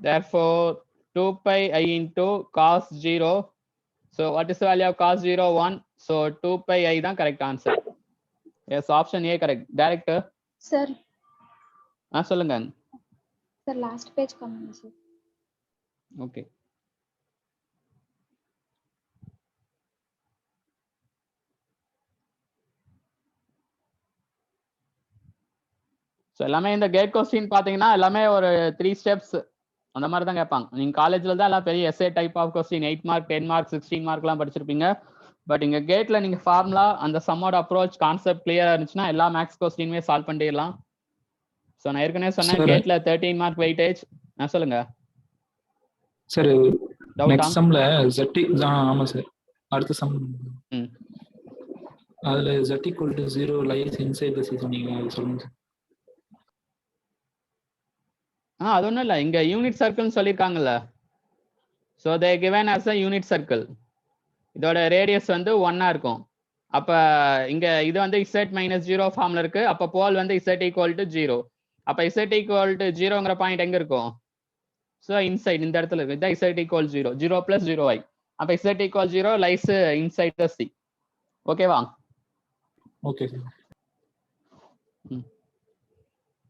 Therefore, 2 pi I into cos 0. So what is the value of cos 0? 1. So 2 pi I the correct answer. Yes, option A correct. Director. Sir, சொல்லுங்க. sir, last page comment, sir. Okay. So எல்லாமே இந்த gate question பார்த்தீங்கன்னா எல்லாமே ஒரு 3 steps அந்த மாதிரி தான் கேட்பாங்க. நீங்கள் காலேஜில் தான் எல்லாம் பெரிய essay type of question 8 mark 10 mark 16 மார்க்லாம் படிச்சிருப்பீங்க. பட் இங்கே கேட்டில் நீங்கள் ஃபார்முலா அந்த சம்மோட அப்ரோச் கான்செப்ட் கிளியராக இருந்துச்சுன்னா எல்லா மேக்ஸ் கொஸ்டினுமே சால்வ் பண்ணிடலாம். ஸோ நான் ஏற்கனவே சொன்னேன் Sir. கேட்டில் 13 மார்க் வெயிட்டேஜ். நான் சொல்லுங்க சார் டவுட்டா? நெக்ஸ்ட் சம்ல ZT ஆமா சார் அடுத்த சம் ம் அதுல Z equal to 0 lies inside the C சொன்னீங்க அது சொல்லுங்க சார். அது ஒன்றும் இல்லை, இங்கே யூனிட் சர்க்கிள்னு சொல்லியிருக்காங்கல்ல. So they given as a unit circle. இதோட ரேடியஸ் வந்து 1 இருக்கும். அப்போ இங்கே இது வந்து Z - 0 ஃபார்ம்ல இருக்கு. அப்போ போல் வந்து Z = 0. அப்போ Z = 0ங்கிற பாயிண்ட் எங்க இருக்கும்? ஸோ இன்சைட் இந்த இடத்துல இருக்கு. இதான் Z = 0. 0 + 0i. அப்போ Z = 0 lies inside the C. ஓகேவா? Okay sir.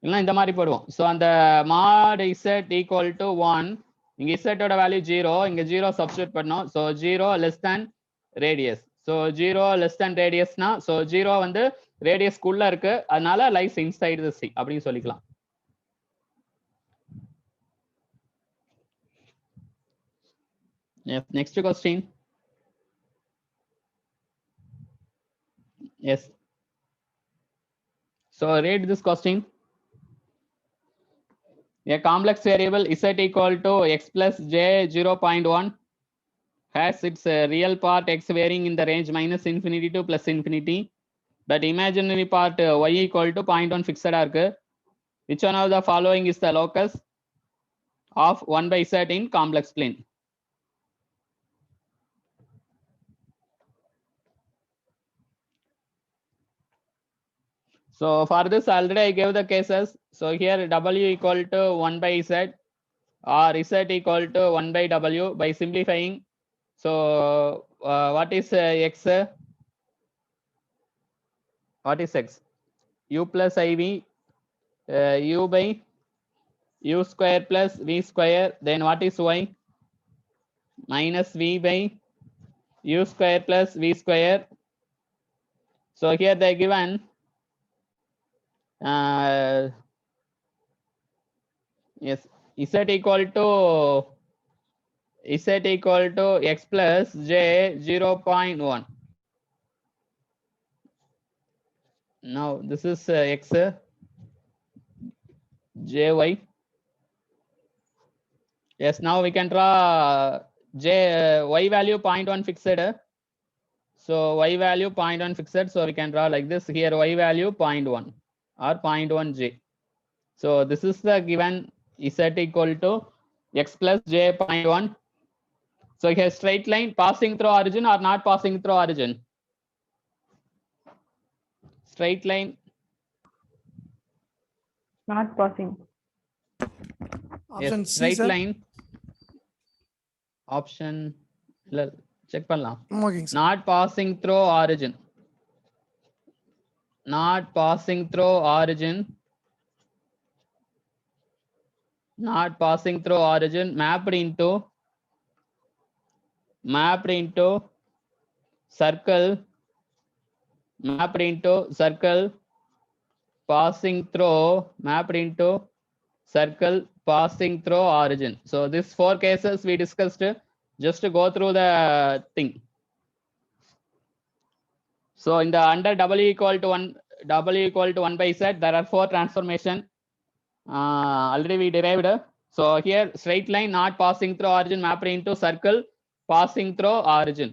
இல்லைன்னா இந்த மாதிரி போடுவோம். ஸோ அந்த mod Z = 1, இங்கே Z ஓட வேல்யூ 0, இங்கே 0 சப்ஸ்டியூட் பண்ணோம். So 0 less than radius. So 0 less than ரேடியஸ்னா ஸோ 0 வந்து ரேடியஸ்க்குள்ள இருக்கு, அதனால லைஸ் இன்சைட் த C அப்படின்னு சொல்லிக்கலாம். Yes, next question. Yes. So read this question. A complex variable Z = x plus j 0.1 has its real part x varying in the range -infinity to +infinity, but imaginary part y = 0.1 fixed இருக்கு. Which one of the following is the locus of 1/z in complex plane? So for this already I gave the cases. So here W = 1/z or Z = 1/W by simplifying. So what is x? What is x? U plus IV, u by u square plus v square. Then what is y? Minus v by u square plus v square. So here they given yes, Z = x plus j 0.1. Now this is x jy. Yes, now we can draw y value 0.1 fixed. So y value 0.1 fixed. So we can draw like this. Here y value 0.1 or 0.1j. So this is the given Z = x plus j 0.1. So here straight line passing through origin or not passing through origin? Straight line. Not passing. Option Yes, C, straight sir. line. Option check பண்ணலாம். ஓகேங்க sir. Not passing through origin. Not passing through origin. Not passing through origin. Mapped into circle. Mapped into circle. Passing through. Mapped into circle. Passing through origin. So these 4 cases we discussed. Just to go through the thing. So in the under W = 1/z, there are 4 transformation. Already we derived. So here straight line not passing through origin mapped into circle passing through origin.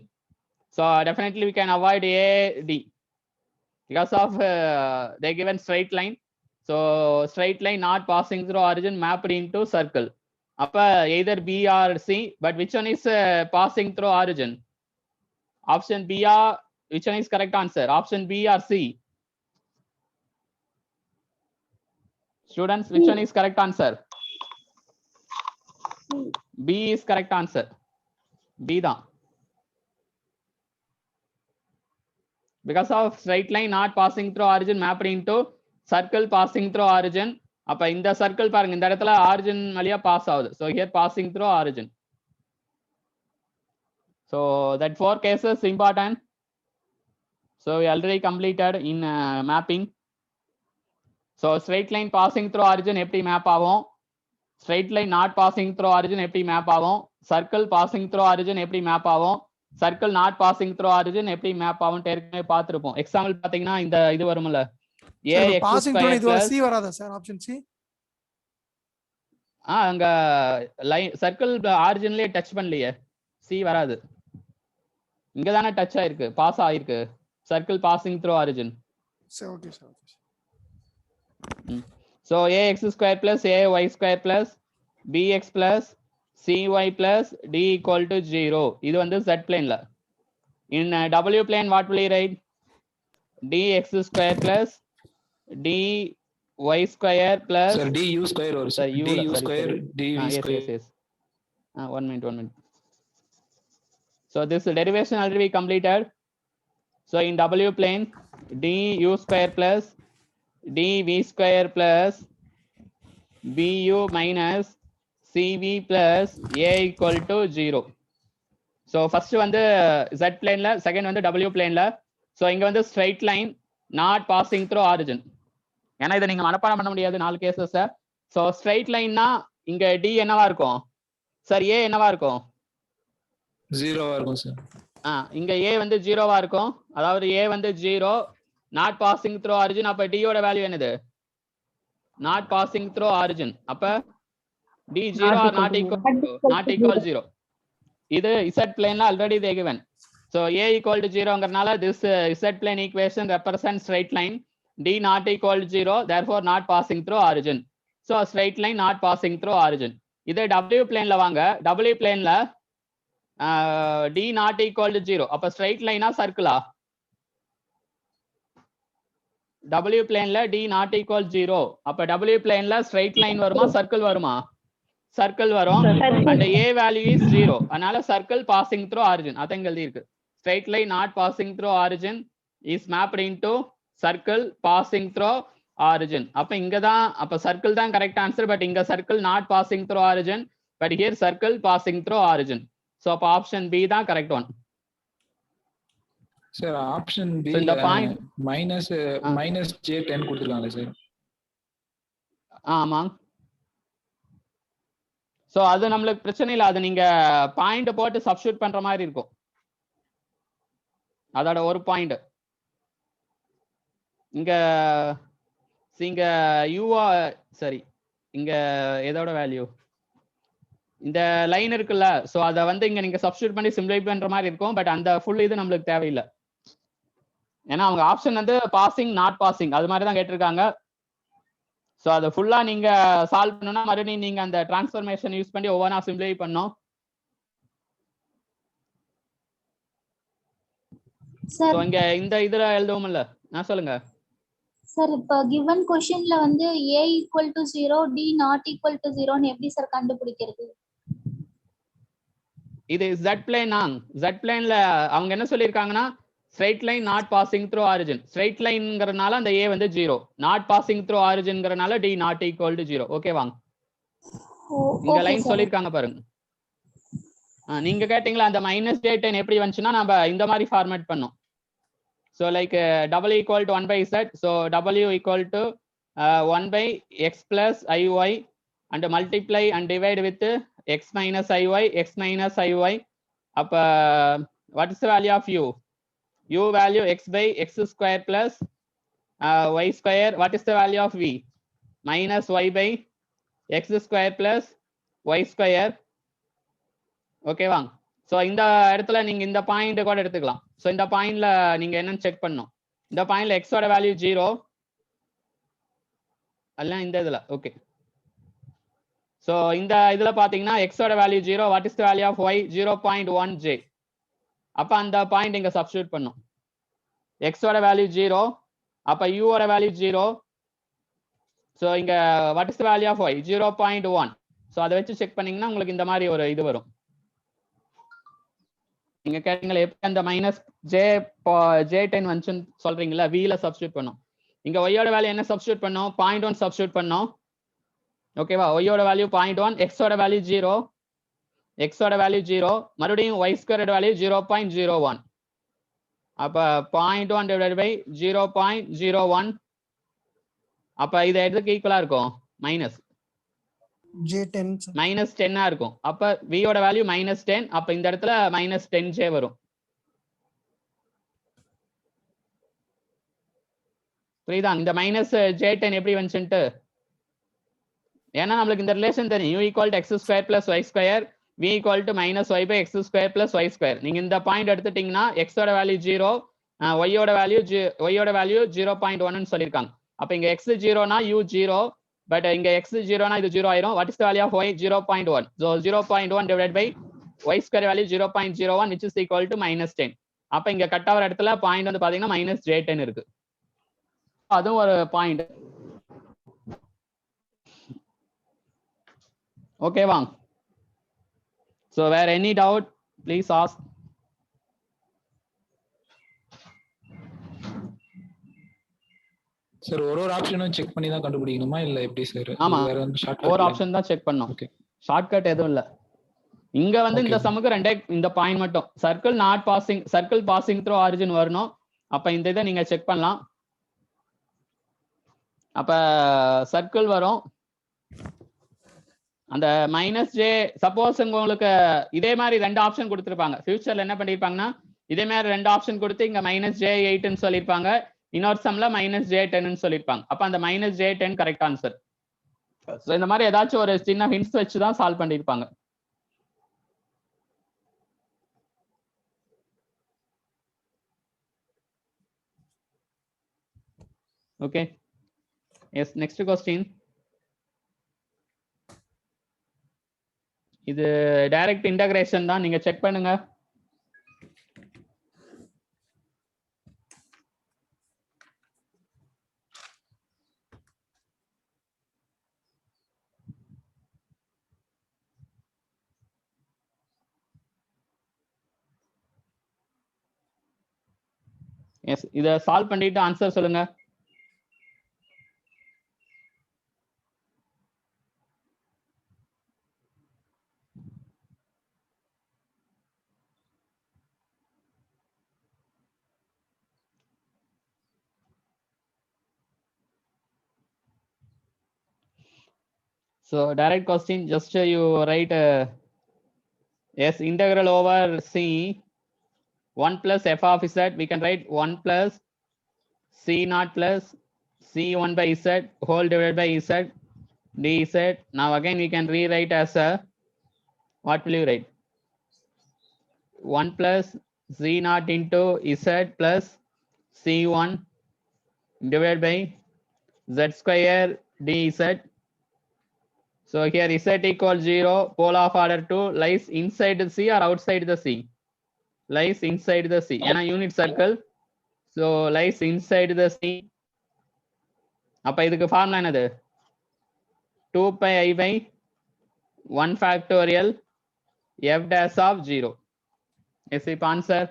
So definitely we can avoid A, D because of they given straight line. So straight line not passing through origin mapped into circle. Upper either B or C, but which one is passing through origin? Option B or which one is correct answer? Option B or C? Students, which one is correct answer? B is correct answer. B da. Because of straight line not passing through origin mapped into circle passing through origin. அப்ப இந்த circle பாருங்க, இந்த இடத்துல origin வழியா pass ஆகுது. So here passing through origin. So that 4 cases important. So we already completed in mapping. So straight line passing through origin எப்படி map ஆகும், straight line not passing through origin எப்படி map ஆகும், circle passing through origin எப்படி map ஆகும், circle not passing through origin எப்படி map ஆகும் ஏற்கனவே பார்த்துருப்போம். எக்ஸாம்பிள் பாத்தீங்கன்னா இந்த இது வரும்ல பாசிங் த்ரூ இது சி வராதா சார்? Option C. அங்க லைன் சர்க்கிள் ஆரிஜின்லயே டச் பண்ணலையே, சி வராது. இங்க தானே டச் ஆயிருக்கு, பாஸ் ஆயிருக்கு, சர்க்கிள் பாசிங் த்ரூ ஆரிஜின். சரி okay sir. So ax square plus ay square plus bx plus cy plus d equal to 0. இது வந்து z plane ல. In w plane what will you write? dx square plus dy square plus sir du square or sir du square dv square. Yes. One minute. So this derivation already completed. So in w plane du square plus dv square plus bu minus cv plus a equal to 0. So first வந்து z plane ல, second வந்து w plane ல. So இங்க வந்து straight line not passing through origin. ஏன்னா இதை நீங்க மனப்பாடம் பண்ண முடியாது 4 கேசஸ். ஸோ ஸ்ட்ரைட் லைன்னா இங்க d என்னவா இருக்கும் சார்? a என்னவா இருக்கும்? 0வா இருக்கும் சார். இங்க a வந்து 0வா இருக்கும். அதாவது a வந்து 0 நாட் பாசிங் த்ரூ ஆரிஜின். அப்ப d யோட வேல்யூ என்னது? Not passing through origin. அப்ப d 0 ஆர் நாட் ஈக்குவல் 0. இது z பிளேன்ல already they given. So a equal to 0ங்கறனால this z plane equation represents straight line. d not equal to 0, therefore not passing through origin. So straight line not passing through origin. இதே w planeல வாங்க, w planeல d not equal to 0. அப்ப straight line சர்க்கிளா? w planeல d not equal 0. அப்ப w planeல straight line வருமா circle வருமா? Circle வரும். and a value is 0. அதனால circle passing through origin. அத இங்க எழுதி இருக்கு. straight line not passing through origin is mapped into circle passing through origin. அப்ப இங்க தான், அப்ப சர்க்கிள் தான் கரெக்ட் ஆன்சர். பட் இங்க circle not passing through origin, but here circle passing through origin. So அப்ப ஆப்ஷன் பி தான் correct one. Sir option B இந்த point minus j10 கொடுத்திருக்காங்க சார். ஆமா. சோ அது நம்மளுக்கு பிரச்சனை இல்லை. அது நீங்க பாயிண்ட் போட்டு சப்ஸ்டிட்யூட் பண்ற மாதிரி இருக்கும். அதோட ஒரு பாயிண்ட் இங்க யூவா சரி, இங்க எதோட வேல்யூ இந்த லைன் இருக்குல்ல, சோ அத வந்து இங்க நீங்க சப்ஸ்டிட்யூட் பண்ணி சிம்ப்ளிஃபை பண்ற மாதிரி இருக்கும். பட் அந்த ஃபுல் இது நம்மளுக்கு தேவையில்லை. ஏன்னா அவங்க ஆப்ஷன் வந்து பாசிங் நாட் பாசிங் அது மாதிரி தான் கேட்டிருக்காங்க. சோ அதை ஃபுல்லா நீங்க சால்வ் பண்ணணும்னா மறுபடியும் நீங்க அந்த டிரான்ஸ்ஃபர்மேஷன் யூஸ் பண்ணி ஒவ்வொன்றா சிம்ப்ளிஃபை பண்ணணும். சார் இங்க இந்த இதுல எழுதுவோம்ல, நான் சொல்லுங்க சார். இப்போ given questionல வந்து a equal to 0 d not equal to 0 ன்னு எப்படி சார் கண்டுபிடிக்கிறது? இது z plane. z planeல அவங்க என்ன சொல்லியிருக்காங்கன்னா straight line not passing through origin. Straight லைன்ங்கறனால அந்த a வந்து 0, நாட் பாசிங் த்ரூ ஆரிஜின்ங்கறனால d not equal to 0. Okay வாங்க, இங்க லைன் சொல்லிருக்காங்க பாருங்க. நீங்க கேட்டீங்களா அந்த -j10 எப்படி வந்துச்சுன்னா நம்ம இந்த மாதிரி ஃபார்மேட் பண்ணோம். So like w equal to 1 by z. So w equal to 1 by x plus iy and multiply and divide with x minus iy, x minus iy. அப்ப what is the value of u? U value x by x square plus y square. What is the value of v? Minus y by x square plus y square. Okay வாங்க. So இந்த இடத்துல நீங்க இந்த point கூட எடுத்துக்கலாம். So இந்த பாயிண்ட்ல நீங்க என்னன்னு செக் பண்ணணும். இந்த பாயிண்ட்ல எக்ஸோட வேல்யூ 0 அல்ல இந்த இதுல. ஓகே, ஸோ இந்த இதுல பாத்தீங்கன்னா எக்ஸோட value 0. What is the value of y? 0.1j. அப்ப அந்த பாயிண்ட் இங்க சப்ஸ்டிட்யூட் பண்ணும். எக்ஸோட வேல்யூ 0, அப்ப u ஓட வேல்யூ 0. ஸோ இங்க what is the value of y? 0.1. So அதை வச்சு செக் பண்ணீங்கன்னா உங்களுக்கு இந்த மாதிரி ஒரு இது வரும். நீங்க கேட்டீங்களா எப்படி அந்த -j10 வந்துச்சுன்னு சொல்றீங்களா, v ல சப்ஸ்டிட்யூட் பண்ணோம். இங்க y ஓட வேல்யூ என்ன சப்ஸ்டிட்யூட் பண்ணோம்? 0.1 சப்ஸ்டிட்யூட் பண்ணோம். ஓகேவா? y ஓட வேல்யூ 0.1, x ஓட வேல்யூ 0, x ஓட வேல்யூ 0, மறுபடியும் y ஸ்கொயர் வேல்யூ 0.01. அப்ப 0.1 divided by 0.01 அப்ப இது எதுக்கு ஈக்குவலா இருக்கும்? Minus J10 sir. மைனஸ் 10 இருக்கும். அப்ப v யோட வேல்யூ -10. அப்ப இந்த இடத்துல -10j வரும். புரியுதா? இந்த -J10 எப்படி வந்துச்சுன்ட்டு? ஏன்னா நம்மளுக்கு இந்த ரிலேஷன் தெரியும். u = x² + y², v = -y/x² + y². நீங்க இந்த பாயிண்ட் எடுத்துட்டீங்கன்னா x ஓட வேல்யூ 0, y ஓட வேல்யூ 0.1 ன்னு சொல்லிருக்காங்க. அப்ப இங்க x 0னா u 0, பட் இங்க x 0னா இது 0 ஆயிரும். What is the value of y? 0.1. so 0.1 divided by y² value 0.01 which is equal to -10. அப்ப இங்க கட் ஆவற இடத்துல பாயிண்ட் வந்து பாத்தீங்கன்னா -J10 இருக்கு. அதுவும் ஒரு பாயிண்ட். ஓகேவா? So where any doubt, please ask. Sir ஒரு ஆப்ஷனும் செக் பண்ணி தான் கண்டுபிடிக்கணுமா இல்ல எப்படி சார்? ஆமா, வேற வந்து ஷார்ட்கட் ஒரு ஆப்ஷன் தான் செக் பண்ணோம். ஓகே. ஷார்ட்கட் எதுவும் இல்ல. இங்க வந்து இந்த Okay. சமுக்கு ரெண்டே இந்த பாயிண்ட் மட்டும் சர்க்கிள் பாசிங் த்ரூ ஆரிஜின் வரணும். அப்ப இந்த இதை நீங்க செக் பண்ணலாம். அப்ப சர்க்கிள் வரும். அந்த -j சப்போஸ் உங்களுக்கு இதே மாதிரி ரெண்டு ஆப்ஷன் கொடுத்திருப்பாங்க. ஃபியூச்சர்ல என்ன பண்ணிருப்பாங்கன்னா இதே மாதிரி ரெண்டு ஆப்ஷன் கொடுத்து இங்க -J8 ன்னு சொல்லிருப்பாங்க. இன்னொரு சம்ல -J10 ன்னு சொல்லிருப்பாங்க. அப்ப அந்த -J10 கரெக்ட் ஆன்சர். சோ இந்த மாதிரி ஏதாச்சும் ஒரு சின்ன ஹிண்ட்ஸ் வச்சு தான் சால்வ் பண்ணிருப்பாங்க. Okay, yes, next question. இது டைரக்ட் இன்டகிரேஷன் தான், நீங்க செக் பண்ணுங்க. எஸ், இத சால்வ் பண்ணிட்டு ஆன்சர் சொல்லுங்க. So direct question, just you write yes, integral over c 1 plus f of z. We can write 1 plus c naught plus c1 by z whole divided by z dz. Now again we can rewrite as a, what will you write? 1 plus c naught into z plus c1 divided by z square dz. So here z equals 0, pole of order 2 lies inside the C or outside the C? Lies inside the C. And a unit circle, so lies inside the C. அப்ப இதுக்கு formula என்னது? 2 pi I by 1 factorial f dash of 0. Yes, if answer.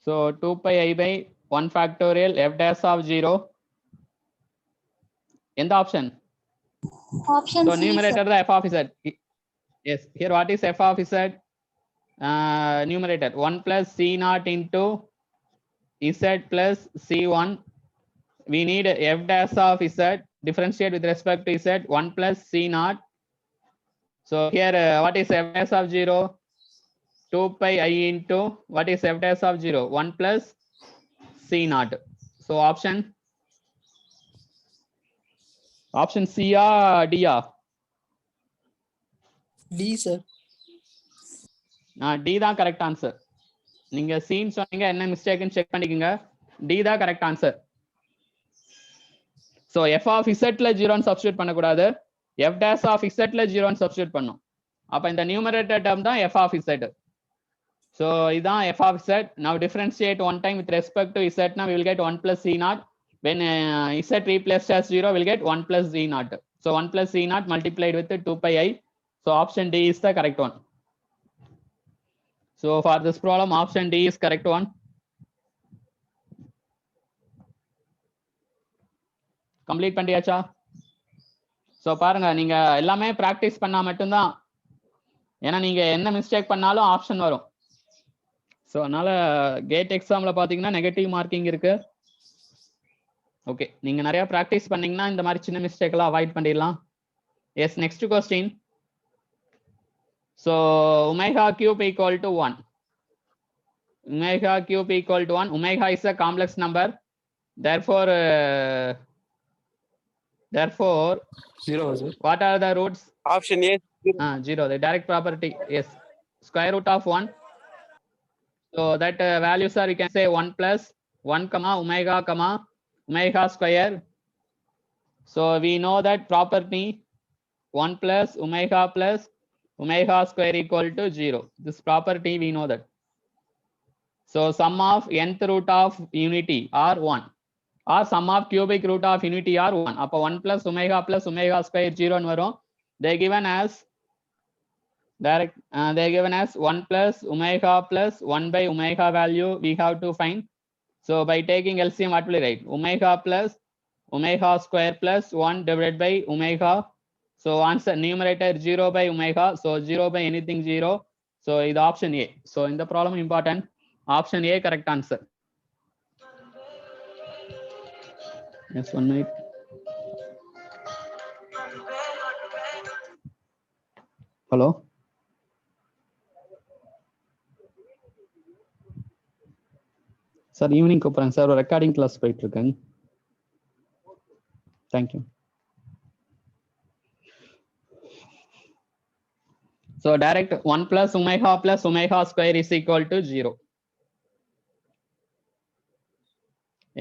So 2 pi I by 1 factorial f dash of 0. In the option? Option So C, numerator sir. the f of z. Yes, here what is f of z? Numerator 1 plus c naught into z plus c1. We need f dash of z, differentiate with respect to z, 1 plus c naught. So here what is f dash of 0? 2 pi I into what is f dash of 0? 1 plus c naught. So option C or D? D sir. D தான் correct answer. நீங்க scene சொன்னீங்க, என்ன மிஸ்டேக்னு check பண்ணிக்கோங்க. D தான் correct answer. So f of z ல 0 ன்னு substitute பண்ண கூடாது, f dash of z ல 0 ன்னு சப்ஸ்டிட்யூட் பண்ணனும். அப்ப இந்த நியூமரேட்டர் டேர்ம் தான் f of z. So இதான் f of z. Now differentiate one time with respect to z. Now we will get 1 plus c naught. When z replaced as 0, we will get 1 plus z naught. So 1 plus c naught multiplied with 2 pi I. So option D is the correct one. So for this problem, option D is correct one. Complete பண்ணியாச்சா? So பாருங்க, நீங்க எல்லாமே practice பண்ணா மட்டும்தான். ஏன்னா நீங்க என்ன mistake பண்ணாலும் ஆப்ஷன் வரும். ஸோ அதனால கேட் எக்ஸாம்ல பாத்தீங்கன்னா நெகட்டிவ் மார்க்கிங் இருக்கு. ஓகே, நீங்க நிறைய ப்ராக்டிஸ் பண்ணீங்கன்னா இந்த மாதிரி சின்ன மிஸ்டேக் எல்லாம் அவாய்ட் பண்ணிடலாம். Yes, next question. So omega cube equal to 1. Omega cube equal to 1. Omega is a complex number. Therefore, 0 sir. what are the roots? Option A. 0. The direct property. Yes. Square root of 1. So that values are, you can say 1 plus 1 comma omega square. So we know that property 1 plus omega square equal to 0. This property we know that. So sum of nth root of unity are 1, or sum of cubic root of unity are 1. அப்போ 1 plus omega square 0 ன்னு வரும். They given as direct, they given as 1 plus 1 by omega value we have to find. So by taking LCM, what will we write? Omega plus omega square plus 1 divided by omega. So answer numerator 0 by omega. So 0 by anything 0. So இது option A. So in the problem important. Option A correct answer. Yes, 1 minute. Hello. Sir, evening கூப்பிடுறேன் sir, ஒரு recording class போயிட்டு இருக்கேன். Thank you. So direct 1 plus omega square is equal to 0.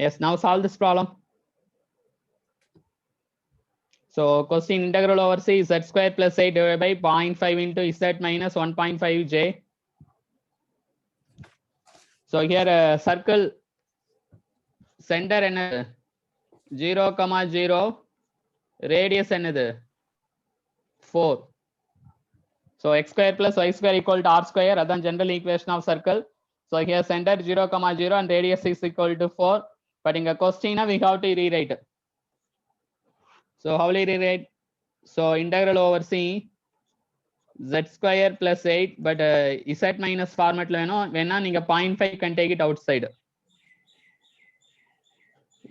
Yes, now solve this problem. So question integral over c z square plus 8 divided by 0.5 into z minus 1.5 j. So here circle center என்னது 0, 0, radius என்னது 4. So x square plus y square equal to r square, அதான் general equation of circle. So here center 0, 0 and radius is equal to 4. But in the question we have to rewrite. So how will you rewrite? So integral over c z square plus 8, but z minus format la venna neenga 0.5 can take it outside.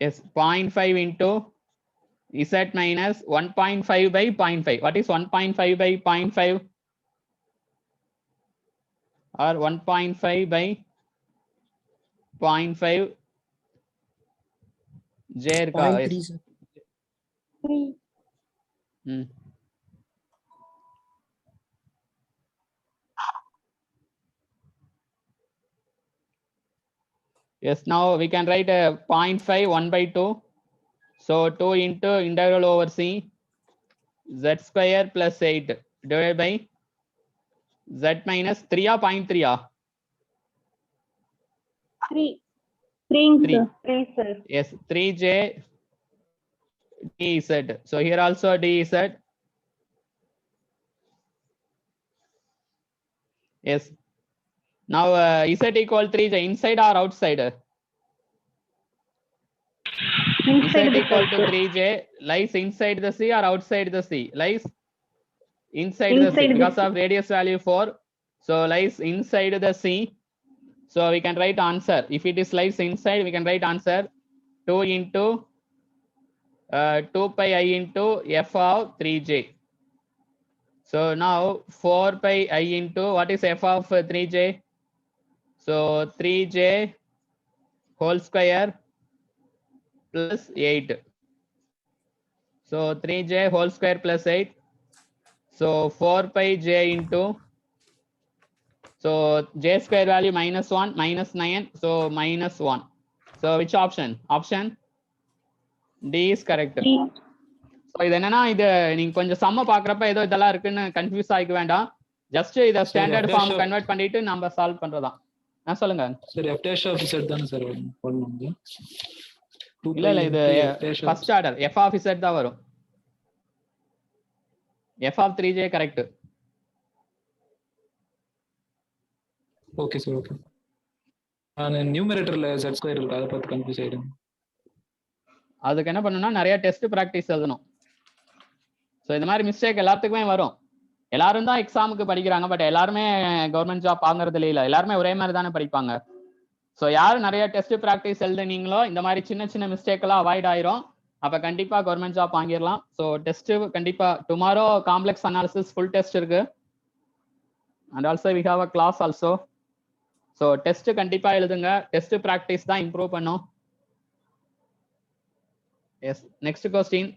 Yes, 0.5 into z minus 1.5 by 0.5. What is 1.5 by 0.5? Or 1.5 by 0.5 j இருக்கா? 0.3 sir. Yes, now we can write 0.5 1 by 2. So 2 into integral over c z square plus 8 divided by z minus 3 or 0.3 or 3. 3. 3 sir. Yes, 3j dz. So here also dz. Yes. Now z equal 3j inside or outside? Inside Z the equal to circle. 3j lies inside the c or outside the c? Lies inside the c Inside the because C. of radius value 4. So lies inside the c. So we can write answer. If it is lies inside, we can write answer 2 into 2 pi I into f of 3j. So now 4 pi I into what is f of 3j? So 3j whole square plus 8. So 3j whole square plus 8. So 4 pi j into, so j square value minus 1 minus 9. So minus 1. So which option? Option D is correct. D. So இது என்னன்னா, இது நீங்க கொஞ்சம் சம்ம பாக்குறப்ப ஏதோ இதெல்லாம் இருக்குன்னு கன்ஃபியூஸ் ஆகிக்க வேண்டாம். ஜஸ்ட் இத ஸ்டாண்டர்ட் ஃபார்ம் கன்வெர்ட் பண்ணிட்டு நம்ம சால்வ் பண்றதுதான். நான் சொல்லுங்க சரி, f dash of z தான சார் போடணும். இல்ல இது first order f of z தான் வரும். f of 3j correct. Okay sir, okay. நான் நியூமரேட்டர்ல z ஸ்கொயர் இருக்கு, அத பார்த்து கன்ஃபியூஸ் ஆயிடும். அதுக்கு என்ன பண்ணனும்னா நிறைய டெஸ்ட் பிராக்டிஸ் எழுதணும். சோ இந்த மாதிரி மிஸ்டேக் எல்லாத்துக்குமே வரும். எல்லாரும் தான் எக்ஸாமுக்கு படிக்கிறாங்க, பட் எல்லாருமே கவர்மெண்ட் ஜாப் வாங்குறது இல்ல, எல்லாருமே ஒரே மாதிரி தானே படிப்பாங்க. ஸோ யார் நிறைய டெஸ்ட் ப்ராக்டிஸ் எழுதுனீங்களோ இந்த மாதிரி சின்ன சின்ன மிஸ்டேக் எல்லாம் அவாய்ட் ஆயிரும். அப்ப கண்டிப்பா கவர்மெண்ட் ஜாப் வாங்கிடலாம். ஸோ டெஸ்ட் கண்டிப்பா tomorrow complex analysis full test இருக்கு, and also we have a class also. So test கண்டிப்பா எழுதுங்க, டெஸ்ட் ப்ராக்டிஸ் தான் இம்ப்ரூவ் பண்ணும். Yes, next question.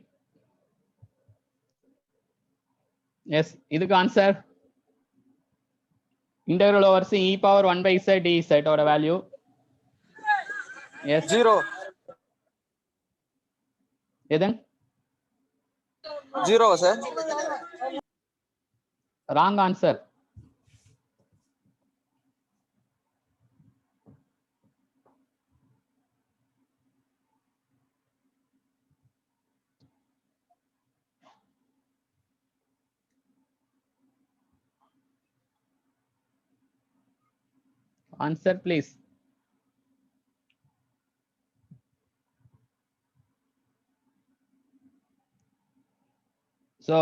எஸ், இதுக்கு answer integral over c e power 1 by z dz ஓட value. S 0 எதன் 0 sir. Wrong answer. Answer please. So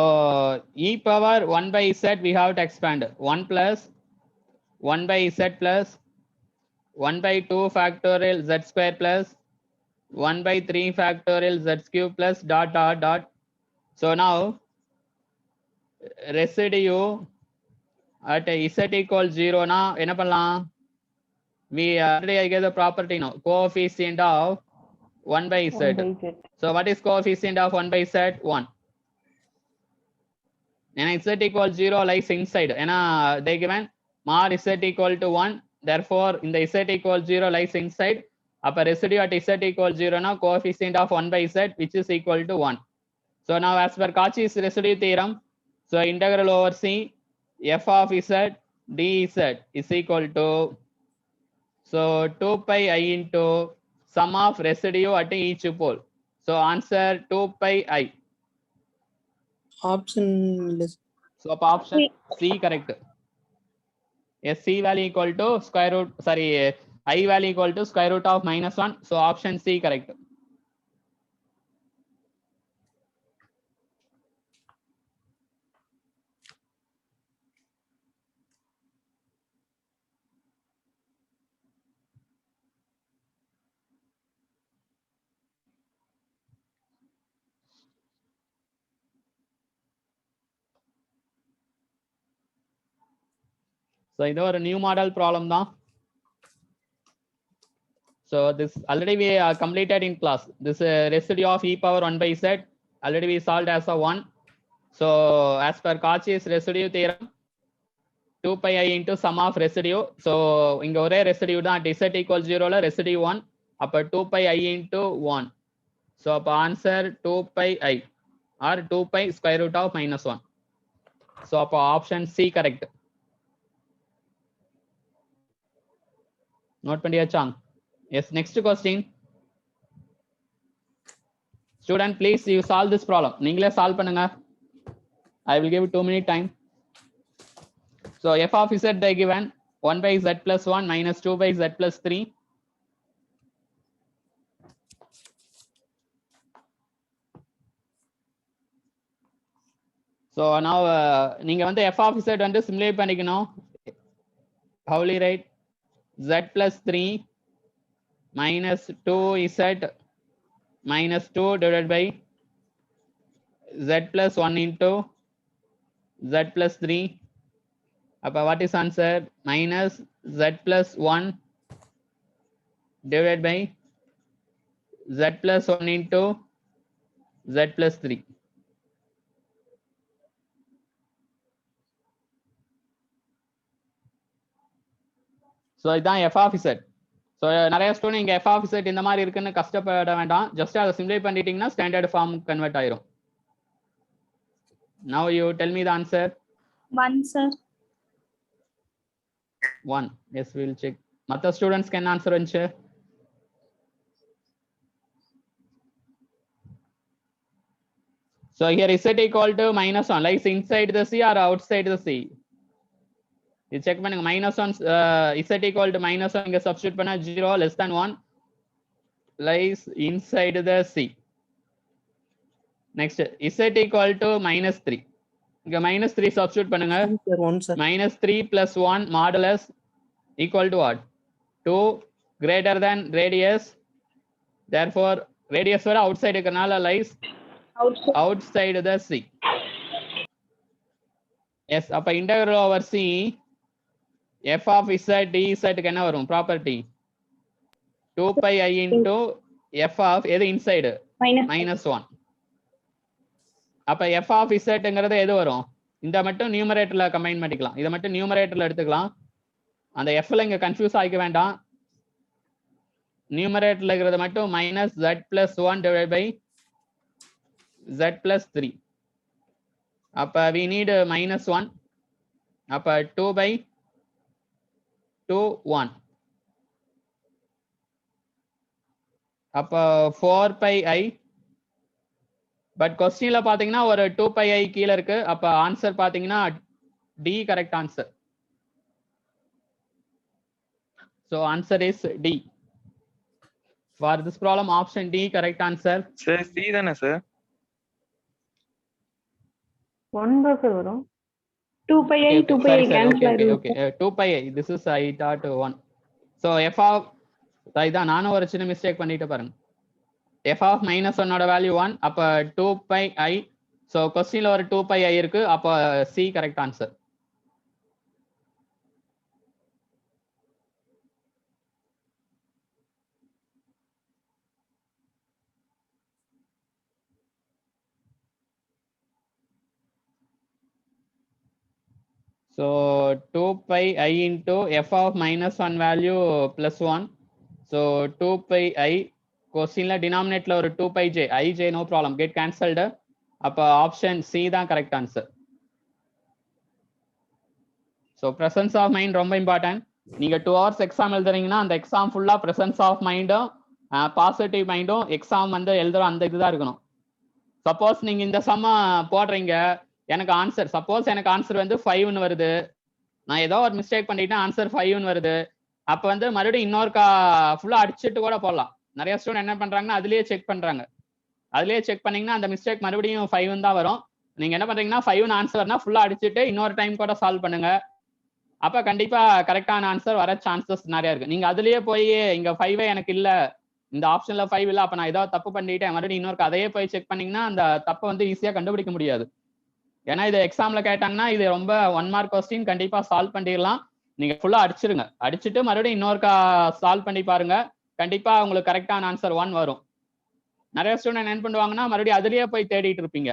e power 1 by z we have to expand 1 plus 1 by z plus 1 by 2 factorial z square plus 1 by 3 factorial z cube plus dot dot dot. So now residue at z equals 0 na என்ன பண்ணலாம்? We already I get the property now, coefficient of 1 by z. So what is coefficient of 1 by z? 1. And z equals 0 lies inside. And they given mod z equal to 1. Therefore, in the z equals 0 lies inside. Upper residue at z equals 0 now, coefficient of 1 by z, which is equal to 1. So now as per Cauchy's residue theorem, so integral over c f of z dz is equal to, so 2 pi I into sum of residue at each pole. So answer 2 pi I. Option list. So option C correct. Yes, C value equal to square root, sorry, I value equal to square root of -1. So option C correct. So இது ஒரு new model problem தான். So this already we completed in class. This residue of e power 1 by z already we solved as a 1. So as per Cauchy's residue theorem, 2 pi I into sum of residue. So இங்க ஒரே residue தான், at z equals 0 ல residue 1. அப்ப 2 pi I into 1. So அப்ப answer 2 pi I or 2 pi square root of -1. So அப்ப option C correct. Note பண்ணியாச்சா? Yes, next question. Student, please you solve this problem. நீங்களே solve பண்ணுங்க. I will give you 2 minute time. So f of z they given 1 by z plus 1 minus 2 by z plus 3. So now நீங்க வந்து f of z வந்து simulate பண்ணிக்கணும். How will you write? Z plus 3 minus 2z minus 2 divided by z plus 1 into z plus 3. What is answer? Minus z plus 1 divided by z plus 1 into z plus 3. So இதான் f of z. So நிறைய student இங்க f of z இந்த மாதிரி இருக்குன்னு கஷ்டப்பட வேண்டாம், just அதை சிம்ப்ளை பண்ணிட்டீங்கன்னா ஸ்டாண்டர்ட் ஃபார்ம் கன்வெர்ட் ஆயிரும். Now you tell me the answer. 1 sir. 1. Yes, we will check. மற்ற ஸ்டூடெண்ட்ஸ் என்ன ஆன்சர் வந்துச்சு? So here z equal to -1 lies inside the c or outside the c? இது செக் பண்ணுங்க. -1 z equal to -1 இங்க substitute பண்ணா 0 less than 1 lies inside the c. Next z equal to -3 இங்க -3 substitute பண்ணுங்க. Sir, 1 sir. -3 + 1 modulus equal to what? 2 greater than radius. Therefore radius வர outside இருக்கறனால lies outside the C. Yes, அப்ப integral over C f of z dz க்கு என்ன வரும் property? 2 pi I into f of எது inside -1. அப்ப f of zங்கிறது எது வரும்? இந்த மட்டும் நியூமரேட்டர்ல கம்பைன் பண்ணிக்கலாம். இதை மட்டும் நியூமரேட்டர்ல எடுத்துக்கலாம். அந்த fல இங்க கன்ஃபியூஸ் ஆகிக்க வேண்டாம். நியூமரேட்டர்ல இருக்கிறது மட்டும் -z + 1 divided by z + 3. அப்ப we need -1. அப்ப 2/2 1. அப்ப 4 pi I. பட் கொஸ்டின்ல பாத்தீங்கன்னா ஒரு 2 pi I கீழ இருக்கு. அப்ப ஆன்சர் பாத்தீங்கன்னா D correct answer. So answer is D. For this problem option D correct answer. Sir, C தானே sir? 1 தான் சார் வரும். 2 pi I 2 pi I cancel ஆயிடும். Okay. 2 pi I. This is I thought 1. So f of இதான் நானும் ஒரு சின்ன mistake பண்ணிட்டு பாருங்க. f of -1 ஓட வேல்யூ 1. அப்ப 2 pi I. So கொஸ்டின்ல ஒரு 2 pi I இருக்கு. அப்ப C correct answer. So 2 pi I into f of -1 value +1. So 2 pi I கொஸ்டின்ல டினாமினேட்ல ஒரு 2 pi j ij no problem get cancelled. அப்ப ஆப்ஷன் C தான் correct answer. So presence of mind ரொம்ப important. நீங்க 2 hours exam எழுதுறீங்கன்னா அந்த exam ஃபுல்லா presence of மைண்டும் positive மைண்டும் exam வந்து எழுதுற அந்த இதுதான் இருக்கணும். சப்போஸ் நீங்க இந்த சம்ம போடுறீங்க, எனக்கு ஆன்சர் சப்போஸ் எனக்கு ஆன்சர் வந்து 5ன்னு வருது, நான் ஏதோ ஒரு மிஸ்டேக் பண்ணிட்டேன், ஆன்சர் 5ன்னு வருது, அப்ப வந்து மறுபடியும் இன்னொருக்கா ஃபுல்லா அடிச்சுட்டு கூட போடலாம். நிறைய ஸ்டூடெண்ட் என்ன பண்றாங்கன்னா அதுலயே செக் பண்றாங்க. அதுலயே செக் பண்ணீங்கன்னா அந்த மிஸ்டேக் மறுபடியும் 5ன்னு தான் வரும். நீங்க என்ன பண்றீங்கன்னா 5ன்னு ஆன்சர்னா ஃபுல்லா அடிச்சுட்டு இன்னொரு டைம் கூட சால்வ் பண்ணுங்க. அப்ப கண்டிப்பா கரெக்டான ஆன்சர் வர சான்சஸ் நிறைய இருக்கு. நீங்க அதுலயே போய் இங்க 5 எனக்கு இல்ல, இந்த ஆப்ஷன்ல 5 இல்ல, அப்ப நான் ஏதாவது தப்பு பண்ணிட்டேன், மறுபடியும் இன்னொரு அதையே போய் செக் பண்ணீங்கன்னா அந்த தப்பை வந்து ஈஸியா கண்டுபிடிக்க முடியாது. ஏன்னா இது எக்ஸாம்ல கேட்டாங்கன்னா இது ரொம்ப 1 மார்க் கொஸ்டின், கண்டிப்பா சால்வ் பண்ணிடலாம். நீங்க ஃபுல்லா அடிச்சிருங்க, அடிச்சுட்டு மறுபடியும் இன்னொருக்கா சால்வ் பண்ணி பாருங்க, கண்டிப்பா உங்களுக்கு கரெக்டான ஆன்சர் 1 வரும். நிறைய ஸ்டூடெண்ட் என்ன பண்ணுவாங்கன்னா மறுபடியும் அதுலயே போய் தேடிட்டு இருப்பீங்க.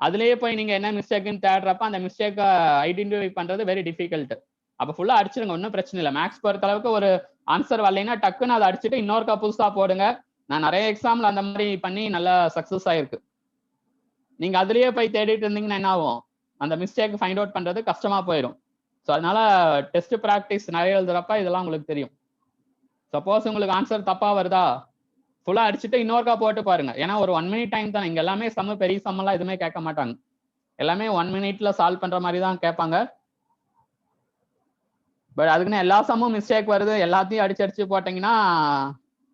அதுலயே போய் நீங்க என்ன மிஸ்டேக்னு தேடுறப்ப அந்த மிஸ்டேக்கை ஐடென்டிஃபை பண்றது வெரி டிஃபிகல்ட். அப்ப ஃபுல்லா அடிச்சிருங்க, ஒன்றும் பிரச்சனை இல்லை. மேக்ஸ் பொறுத்த அளவுக்கு ஒரு ஆன்சர் வரலைன்னா டக்குன்னு அதை அடிச்சுட்டு இன்னொருக்கா புதுசா போடுங்க. நான் நிறைய எக்ஸாம்ல அந்த மாதிரி பண்ணி நல்லா சக்சஸ் ஆயிருக்கு. நீங்க அதுலயே போய் தேடிட்டு இருந்தீங்கன்னா என்ன ஆகும், அந்த மிஸ்டேக் ஃபைண்ட் அவுட் பண்றது கஷ்டமா போயிடும். ஸோ அதனால டெஸ்ட் ப்ராக்டிஸ் நிறைய எழுதுறப்ப இதெல்லாம் உங்களுக்கு தெரியும். சப்போஸ் உங்களுக்கு ஆன்சர் தப்பா வருதா, ஃபுல்லா அடிச்சுட்டு இன்னொருக்கா போட்டு பாருங்க. ஏன்னா ஒரு 1 minute டைம் தான், இங்க எல்லாமே சம்ம பெரிய சம்மெல்லாம் எதுவுமே கேட்க மாட்டாங்க, எல்லாமே 1 minute சால்வ் பண்ற மாதிரி தான் கேட்பாங்க. பட் அதுக்குன்னு எல்லா சம்மும் மிஸ்டேக் வருது எல்லாத்தையும் அடிச்சு போட்டீங்கன்னா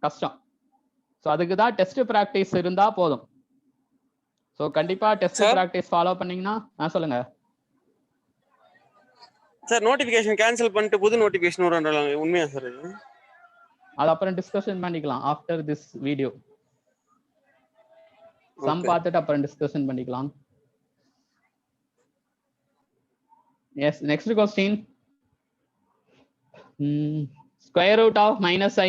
கஷ்டம். ஸோ அதுக்கு தான் டெஸ்ட் ப்ராக்டிஸ் இருந்தா போதும். ஸோ கண்டிப்பா டெஸ்ட் ப்ராக்டிஸ் ஃபாலோ பண்ணீங்கன்னா சொல்லுங்க சார். நோட்டிபிகேஷன் கேன்சல் பண்ணிட்டு புது நோட்டிபிகேஷன் வரன்றாங்க, உண்மையா சார்? அது அப்புறம் டிஸ்கஷன் பண்ணிக்கலாம் ஆஃப்டர் திஸ் வீடியோ. சம் பார்த்துட்டு அப்புறம் டிஸ்கஷன் பண்ணிக்கலாம். Yes, next question. Square root of -i.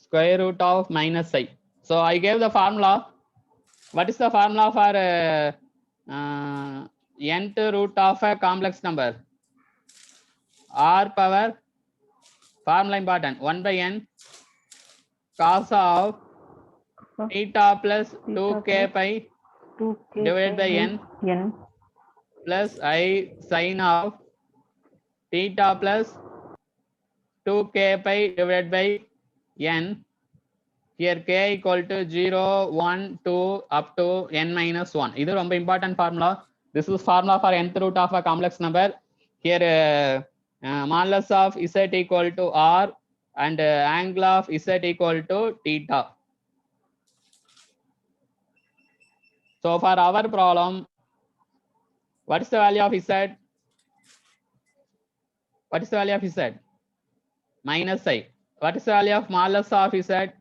Square root of -i. So I gave the formula. What is the formula for nth root of a complex number? R power, formula important, 1/n cos of theta plus 2k pi divided by n plus I sin of theta plus 2k pi divided by n. Here k equal to 0, 1, 2 up to n minus 1. This is ரொம்ப important formula. This is formula for nth root of a complex number. Here modulus of z equal to r and angle of z equal to theta. So for our problem, what is the value of z? What is the value of z? Minus I. What is the value of modulus of z?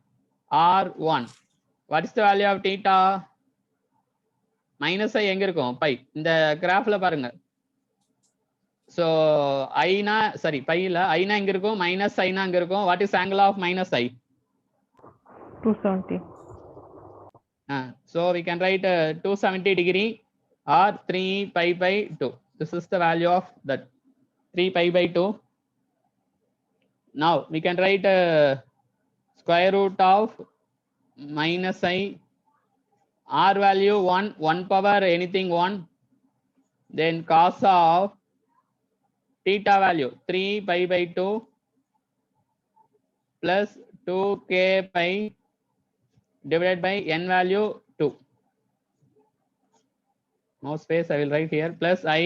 R1. What is the value of theta? Minus I எங்க இருக்கும்? Pi. இந்த கிராஃப்ல பாருங்க. So I na sorry pi இல்ல I na எங்க இருக்கும்? Minus I na எங்க இருக்கும்? What is angle of minus I? 270. So we can write 270 degree or 3 pi by 2. This is the value of that 3 pi by 2. Now we can write square root of minus I, r value 1 power anything 1, then cos of theta value 3 pi by 2 plus 2k pi divided by n value 2. No space, I will write here, plus I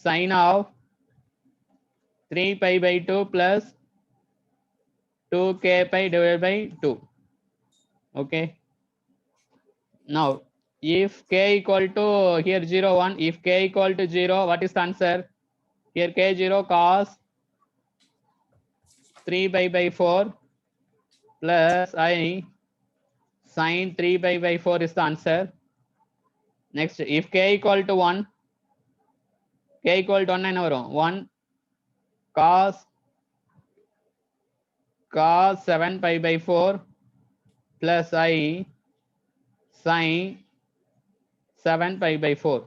sine of 3 pi by 2 plus 2k pi divided by 2. Okay. Now, if k equal to here 0, 1, if k equal to 0, what is the answer? Here k 0 cos 3 pi by 4 plus I sine 3 pi by 4 is the answer. Next, if k equal to 1, k equal to 1 என்ன வரும்? 1 cos 7 pi by 4 plus I sine 7 pi by 4.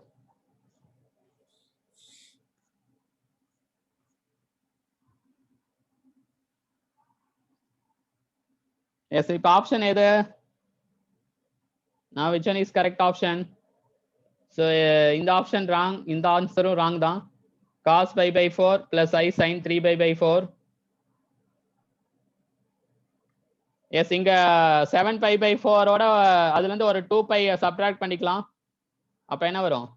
Yes, if option எது? Now which one is correct option? So in the option wrong, in the answer wrong தான். Cos pi by 4 plus I sin 3 pi by 4. Yes, இங்க 7 pi by 4 ஓட அதுல இருந்து ஒரு 2 pi subtract பண்ணிக்கலாம். அப்ப என்ன வரும்?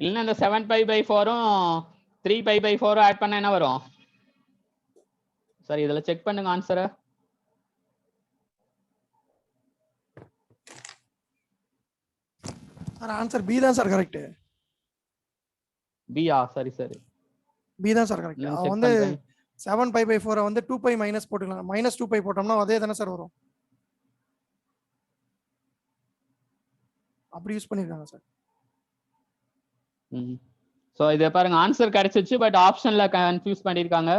இல்ல இந்த 7 pi by 4 3 pi by 4 add பண்ணா என்ன வரும்? சரி இதல செக் பண்ணுங்க ஆன்சரை. சார் ஆன்சர் பி தான் சார் கரெக்ட். பி சரி சரி. பி தான் சார் கரெக்ட். அவன் வந்து 7 pi by 4 வந்து 2 pi மைனஸ் போட்டுக்கலாம். மைனஸ் 2 pi போட்டோம்னா அதே தானே சார் வரும். அப்படி யூஸ் பண்ணிருக்காங்க சார். சோ இத பாருங்க ஆன்சர் கிடைச்சிச்சு பட் ஆப்ஷன்ல கன்ஃபியூஸ் பண்ணிருக்காங்க.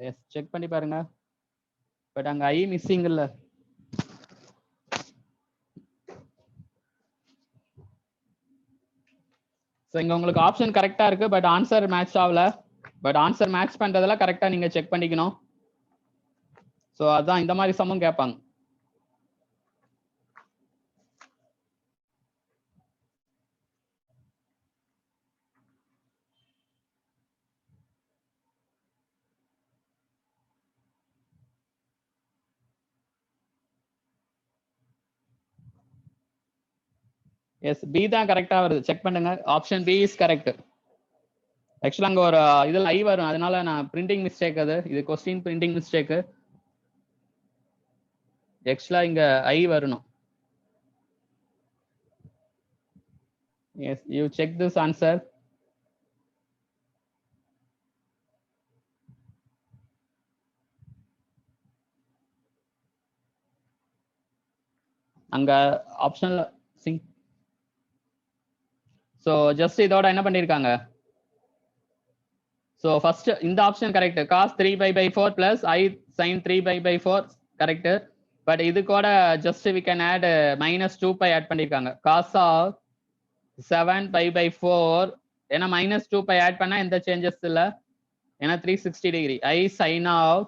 எஸ் செக் பண்ணி பாருங்க. பட் அங்க ஐ மிஸ்ஸிங் இல்ல. சோ இங்க உங்களுக்கு ஆப்ஷன் கரெக்ட்டா இருக்கு பட் ஆன்சர் மேட்ச் ஆகல. பட் ஆன்சர் மேட்ச் பண்றதெல்லாம் கரெக்ட்டா நீங்க செக் பண்ணிக்கணும். சோ அதான் இந்த மாதிரி சமம் கேட்பாங்க. எஸ் பி தான் கரெக்டா வருது செக் பண்ணுங்க. Option B is correct. ஆக்சுவலா அங்க ஒரு இதுல ஐ வரும் அதனால நான் பிரிண்டிங் மிஸ்டேக் அது. இது क्वेश्चन பிரிண்டிங் மிஸ்டேக். ஆக்சுவலா இங்க ஐ வரணும். Yes you check this answer. அங்க ஆப்ஷன்ல சிங். சோ ஜஸ்ட் இதோட என்ன பண்ணிருக்காங்க? So first இந்த option correct. cos 3 pi by 4 plus I sin 3 pi by 4 correct. But இது கூட just we can add minus 2 pi add பண்ணிருக்காங்க. cos of 7 pi by 4 ஏன்னா minus 2 pi ஆட் பண்ணா எந்த சேஞ்சஸ் இல்ல. ஏன்னா 360 degree. I sin of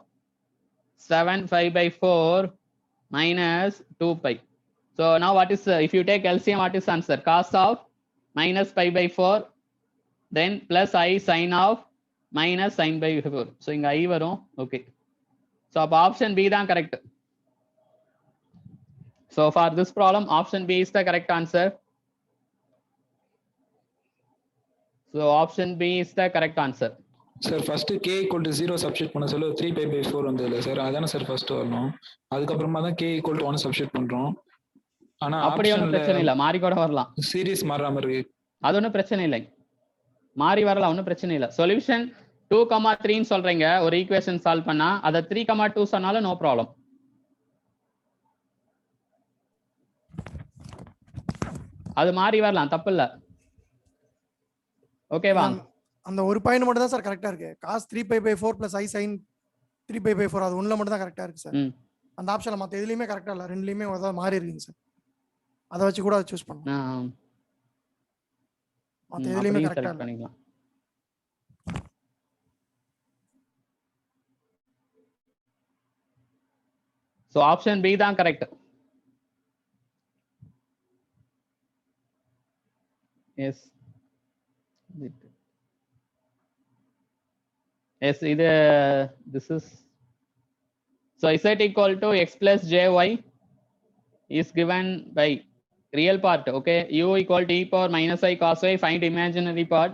7 pi by 4 minus 2 pi. So now what is if you take LCM what is answer? Cos of minus pi by 4 then plus I sin of minus sin by 4. So இங்க I வரும். Okay. So அப்ப option B தான் correct. So for this problem, option B is the correct answer. So option B is the correct answer. Sir first k equal to 0 substitute பண்ண சொல்ல 3π/4 வந்ததுல sir, அதானே sir first வரணும். அதுக்கப்புறமா தான் k equal to 1 substitute பண்றோம். ஆனா அப்படி ஒன்றும் பிரச்சனை இல்லை, மாறி கூட வரலாம். சீரிஸ் மாறுற மாதிரி இருக்கு. அது ஒன்றும் பிரச்சனை இல்லை, மாறி வரலாம், ஒன்றும் பிரச்சனை இல்லை. சொல்யூஷன் 2,3 சொல்றீங்க ஒரு ஈக்குவேஷன் சால்வ் பண்ணா, அதை 3,2 சொன்னாலும் நோ ப்ராப்ளம். அது மாறி வரலாம், தப்பு இல்லை. ஓகேவா? அந்த ஒரு பாயிண்ட் மட்டும் தான் சார் கரெக்டா இருக்கு. cos 3π/4 + i sin 3π/4 அது ஒண்ணுல மட்டும் தான் கரெக்டா இருக்கு சார். அந்த ஆப்ஷன்ல மத்த எதுலயுமே கரெக்டா இல்ல, ரெண்டுலயுமே ஏதாவது மாறி இருக்குங்க சார். அத வச்சு கூட சூஸ் பண்ணலாம். மத்த எதுலயுமே கரெக்டா இல்ல. So option B தான் correct. Yes. Yes, this is so z equal to x plus jy is given by real part. Okay, u equal to e power minus I cos y, find imaginary part.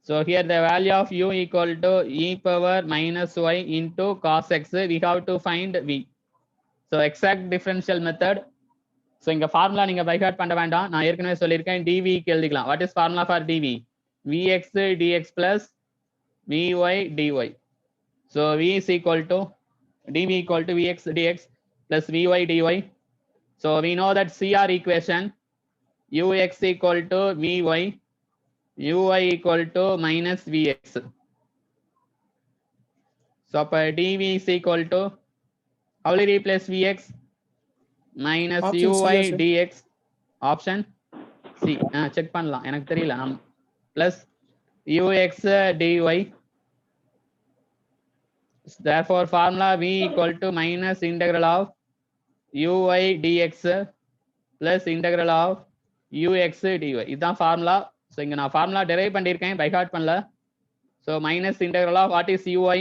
So here the value of u equal to e power minus y into cos x, we have to find v. So exact differential method. So inga formula நீங்க by heart பண்ண வேண்டாம், நான் ஏற்கனவே சொல்லியிருக்கேன். dv க்கு எழுதிக்கலாம். What is formula for dv? vx dx plus vy dy. So v is equal to dv equal to vx dx plus vy dy. So we know that CR equation ux equal to vy, uy equal to minus vx. So dv is equal to, how will we replace vx? Minus Option uy C, dx. Option C. Check பண்ணலாம், எனக்கு தெரியல. Plus ux dy. Therefore formula v equal to minus integral of uy dx plus integral of ux dy. இதுதான் formula. So இங்க நான் formula derive பண்ணிருக்கேன், by heart பண்ணல. So minus integral of what is uy?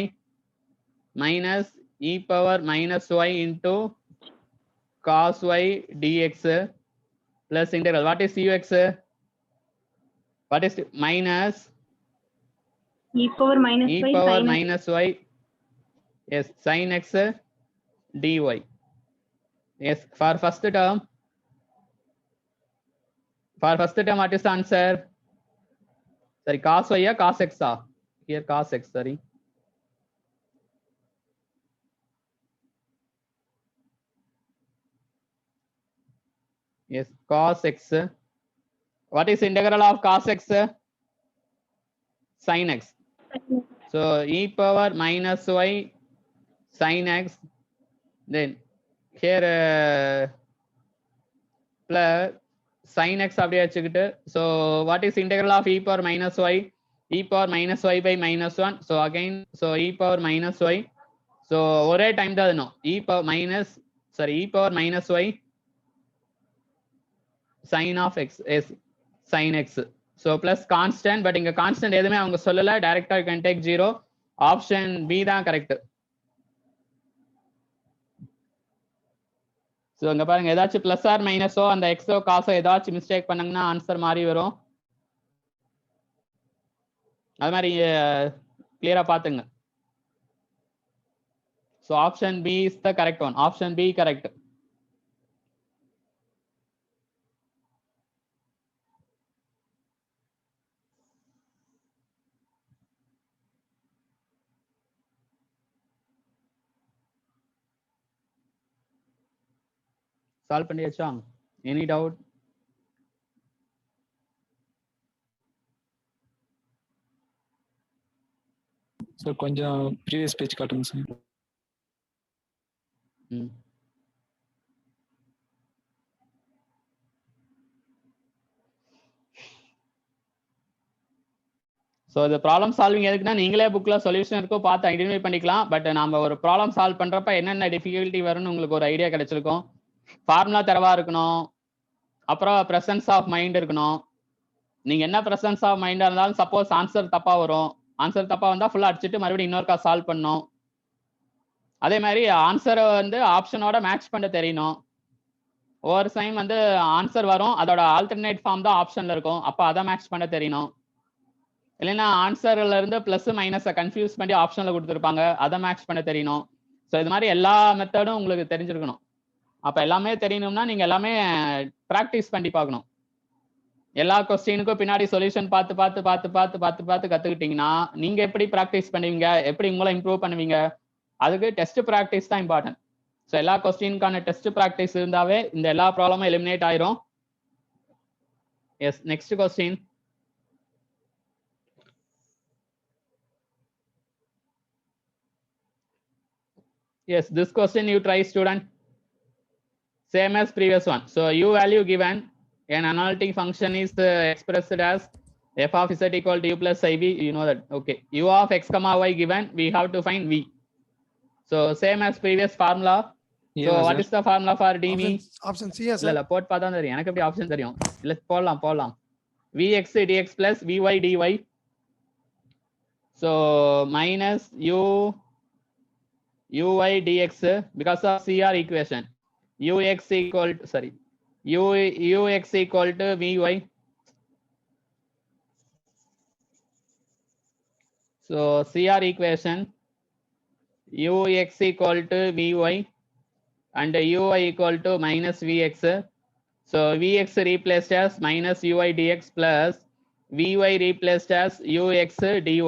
Minus e power minus y into cos y dx plus integral. What is ux? What is minus e power minus e y power sin minus y. Yes, sin x dy. Yes, for first term. For first term, what is the answer? Sorry, cos y or cos x? Here cos x, sorry. Yes, cos x. What is integral of cos x? Sin x. So e power minus y sin x. Then here plus sin x அப்படியே வச்சுக்கிட்டு, so what is integral of e power minus y? E power minus y by minus 1. So again, so e power minus y. So ஒரே time தான் அதுணும். e power minus y sin of x is sin x. So plus constant, but இங்க constant எதுவுமே அவங்க சொல்லல, டைரக்டா you can take 0. Option B தான் correct. So இங்க பாருங்க, ஏதாச்சும் பிளஸ் ஆர் மைனஸோ அந்த எக்ஸோ காசோ ஏதாச்சும் மிஸ்டேக் பண்ணாங்கன்னா ஆன்சர் மாறி வரும். அது மாதிரி கிளியரா பாத்துங்க. So option B is the correct one. Option B correct. Solve பண்ணியாச்சா? Any doubt? சார் கொஞ்சம் ப்ரீவியஸ் பேஜ் காட்டுங்க சார். ஸோ இந்த ப்ராப்ளம் சால்விங் எதுக்குன்னா, நீங்களே புக்கில் சொல்யூஷன் இருக்கோ பார்த்து ஐடென்டிஃபை பண்ணிக்கலாம். பட் நம்ம ஒரு ப்ராப்ளம் சால்வ் பண்ணுறப்ப என்னென்ன டிஃபிகல்ட்டி வரும்னு உங்களுக்கு ஒரு ஐடியா கிடைச்சிருக்கும். ஃபார்முலா தெரவா இருக்கணும், அப்புறம் ப்ரெசன்ஸ் ஆஃப் மைண்ட் இருக்கணும். நீங்கள் என்ன ப்ரெசன்ஸ் ஆஃப் மைண்டாக இருந்தாலும் சப்போஸ் ஆன்சர் தப்பாக வரும், ஆன்சர் தப்பாக வந்தால் ஃபுல்லாக அடிச்சுட்டு மறுபடியும் இன்னொருக்கா சால்வ் பண்ணணும். அதே மாதிரி ஆன்சரை வந்து ஆப்ஷனோட மேட்ச் பண்ண தெரியணும். ஒவ்வொரு டைம் வந்து ஆன்சர் வரும், அதோட ஆல்டர்னேட் ஃபார்ம் தான் ஆப்ஷன்ல இருக்கும். அப்போ அதை மேட்ச் பண்ண தெரியணும். இல்லைன்னா ஆன்சர்ல இருந்து பிளஸ் மைனஸை கன்ஃபியூஸ் பண்ணி ஆப்ஷன்ல கொடுத்துருப்பாங்க, அதை மேட்ச் பண்ண தெரியணும். ஸோ இது மாதிரி எல்லா மெத்தடும் உங்களுக்கு தெரிஞ்சிருக்கணும். அப்போ எல்லாமே தெரியணும்னா நீங்க எல்லாமே ப்ராக்டிஸ் பண்ணி பார்க்கணும். எல்லா கொஸ்டினுக்கும் பின்னாடி சொல்யூஷன் பார்த்து பார்த்து பார்த்து பார்த்து பார்த்து பார்த்து கத்துக்கிட்டீங்கன்னா நீங்க எப்படி ப்ராக்டிஸ் பண்ணுவீங்க, எப்படி உங்களை இம்ப்ரூவ் பண்ணுவீங்க? அதுக்கு டெஸ்ட் ப்ராக்டிஸ் தான் இம்பார்ட்டன்ட். ஸோ எல்லா கொஸ்டினுக்கான டெஸ்ட் ப்ராக்டிஸ் இருந்தாவே இந்த எல்லா ப்ராப்ளமும் எலிமினேட் ஆயிரும். Yes, next question. Yes, this question you try, student. Same as previous one. So u value given, an analytic function is expressed as f of z equal to u plus iv. You know that. Okay. U of x comma y given, we have to find v. So same as previous formula. So Yeah, what sir. is the formula for dv? Option C yes இல்ல போட் பார்த்தா தெரியும். எனக்கு எப்படி option தெரியும்? இல்ல போடலாம். vx dx plus vy dy. So minus uy dx because of CR equation. ux equal to vy. So CR equation ux equal to vy and uy equal to minus vx. So vx replaced as minus uy dx plus vy replaced as ux dy.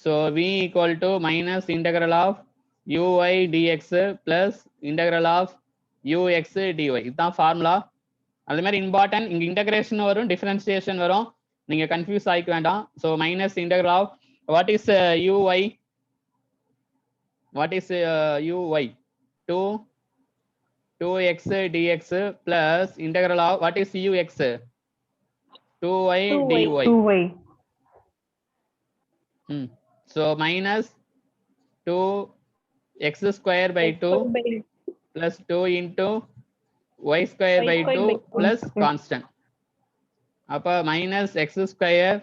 So v equal to minus integral of uy dx plus integral of ux dy. இதுதான் formula. அதே மாதிரி important, இங்க integration வரும், differentiation வரும், நீங்க confuse ஆகிக்க வேண்டாம். So minus integral of what is uy, what is uy 2x dx plus integral of what is ux 2y dy. 2y. So minus 2x square by 2 plus 2 into y square by 2 plus constant. அப்ப minus x square